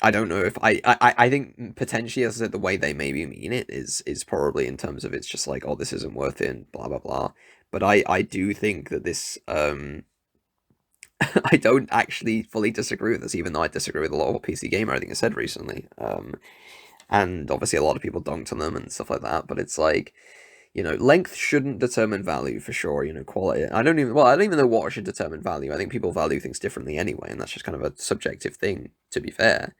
I don't know if I think potentially, as I said, the way they maybe mean it is probably in terms of it's just like, oh, this isn't worth it and blah blah blah. But I do think that this I don't actually fully disagree with this, even though I disagree with a lot of what PC Gamer I think has said recently. And obviously a lot of people dunked on them and stuff like that, but it's like, length shouldn't determine value for sure. Quality. I don't even know what should determine value. I think people value things differently anyway, and that's just kind of a subjective thing, to be fair.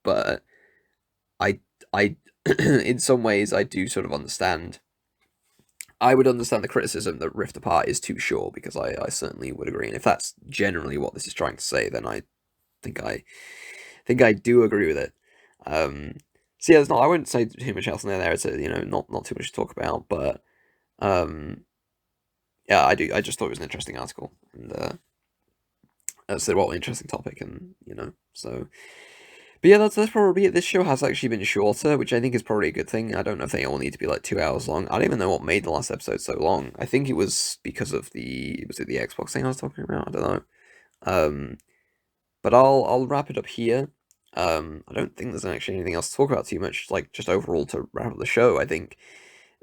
But I, in some ways, I do sort of understand. I would understand the criticism that Rift Apart is too short, because I certainly would agree. And if that's generally what this is trying to say, then I think I do agree with it. So yeah, there's not. I wouldn't say too much else in there. It's not too much to talk about, but um, yeah, I do. I just thought it was an interesting article, and as I said, what an interesting topic, and so. But yeah, that's probably it. This show has actually been shorter, which I think is probably a good thing. I don't know if they all need to be like 2 hours long. I don't even know what made the last episode so long. I think it was because of was it the Xbox thing I was talking about? I don't know. Um, but I'll wrap it up here. I don't think there's actually anything else to talk about too much. Like just overall to wrap up the show, I think,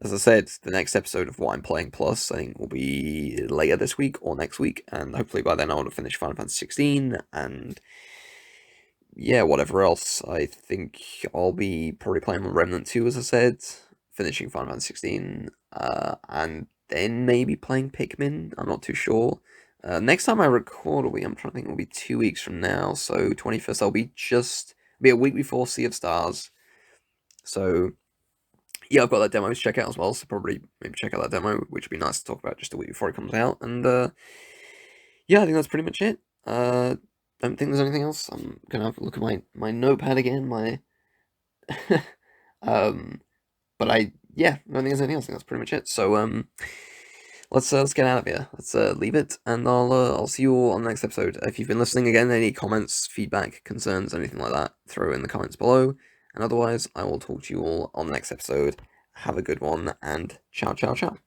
as I said, the next episode of What I'm Playing Plus, I think, will be later this week or next week, and hopefully by then I will have finished Final Fantasy XVI, and yeah, whatever else. I think I'll be probably playing Remnant 2, as I said, finishing Final Fantasy XVI, and then maybe playing Pikmin. I'm not too sure. Next time I record I'm trying to think, it'll be 2 weeks from now, so 21st, I'll be a week before Sea of Stars. So, yeah, I've got that demo to check out as well, so probably maybe check out that demo, which would be nice to talk about just a week before it comes out. And, yeah, I think that's pretty much it. Don't think there's anything else. I'm gonna have a look at my notepad again, um, but yeah, I don't think there's anything else. I think that's pretty much it. So, let's get out of here. Let's leave it, and I'll see you all on the next episode. If you've been listening again, any comments, feedback, concerns, anything like that, throw in the comments below. And otherwise, I will talk to you all on the next episode. Have a good one, and ciao, ciao, ciao.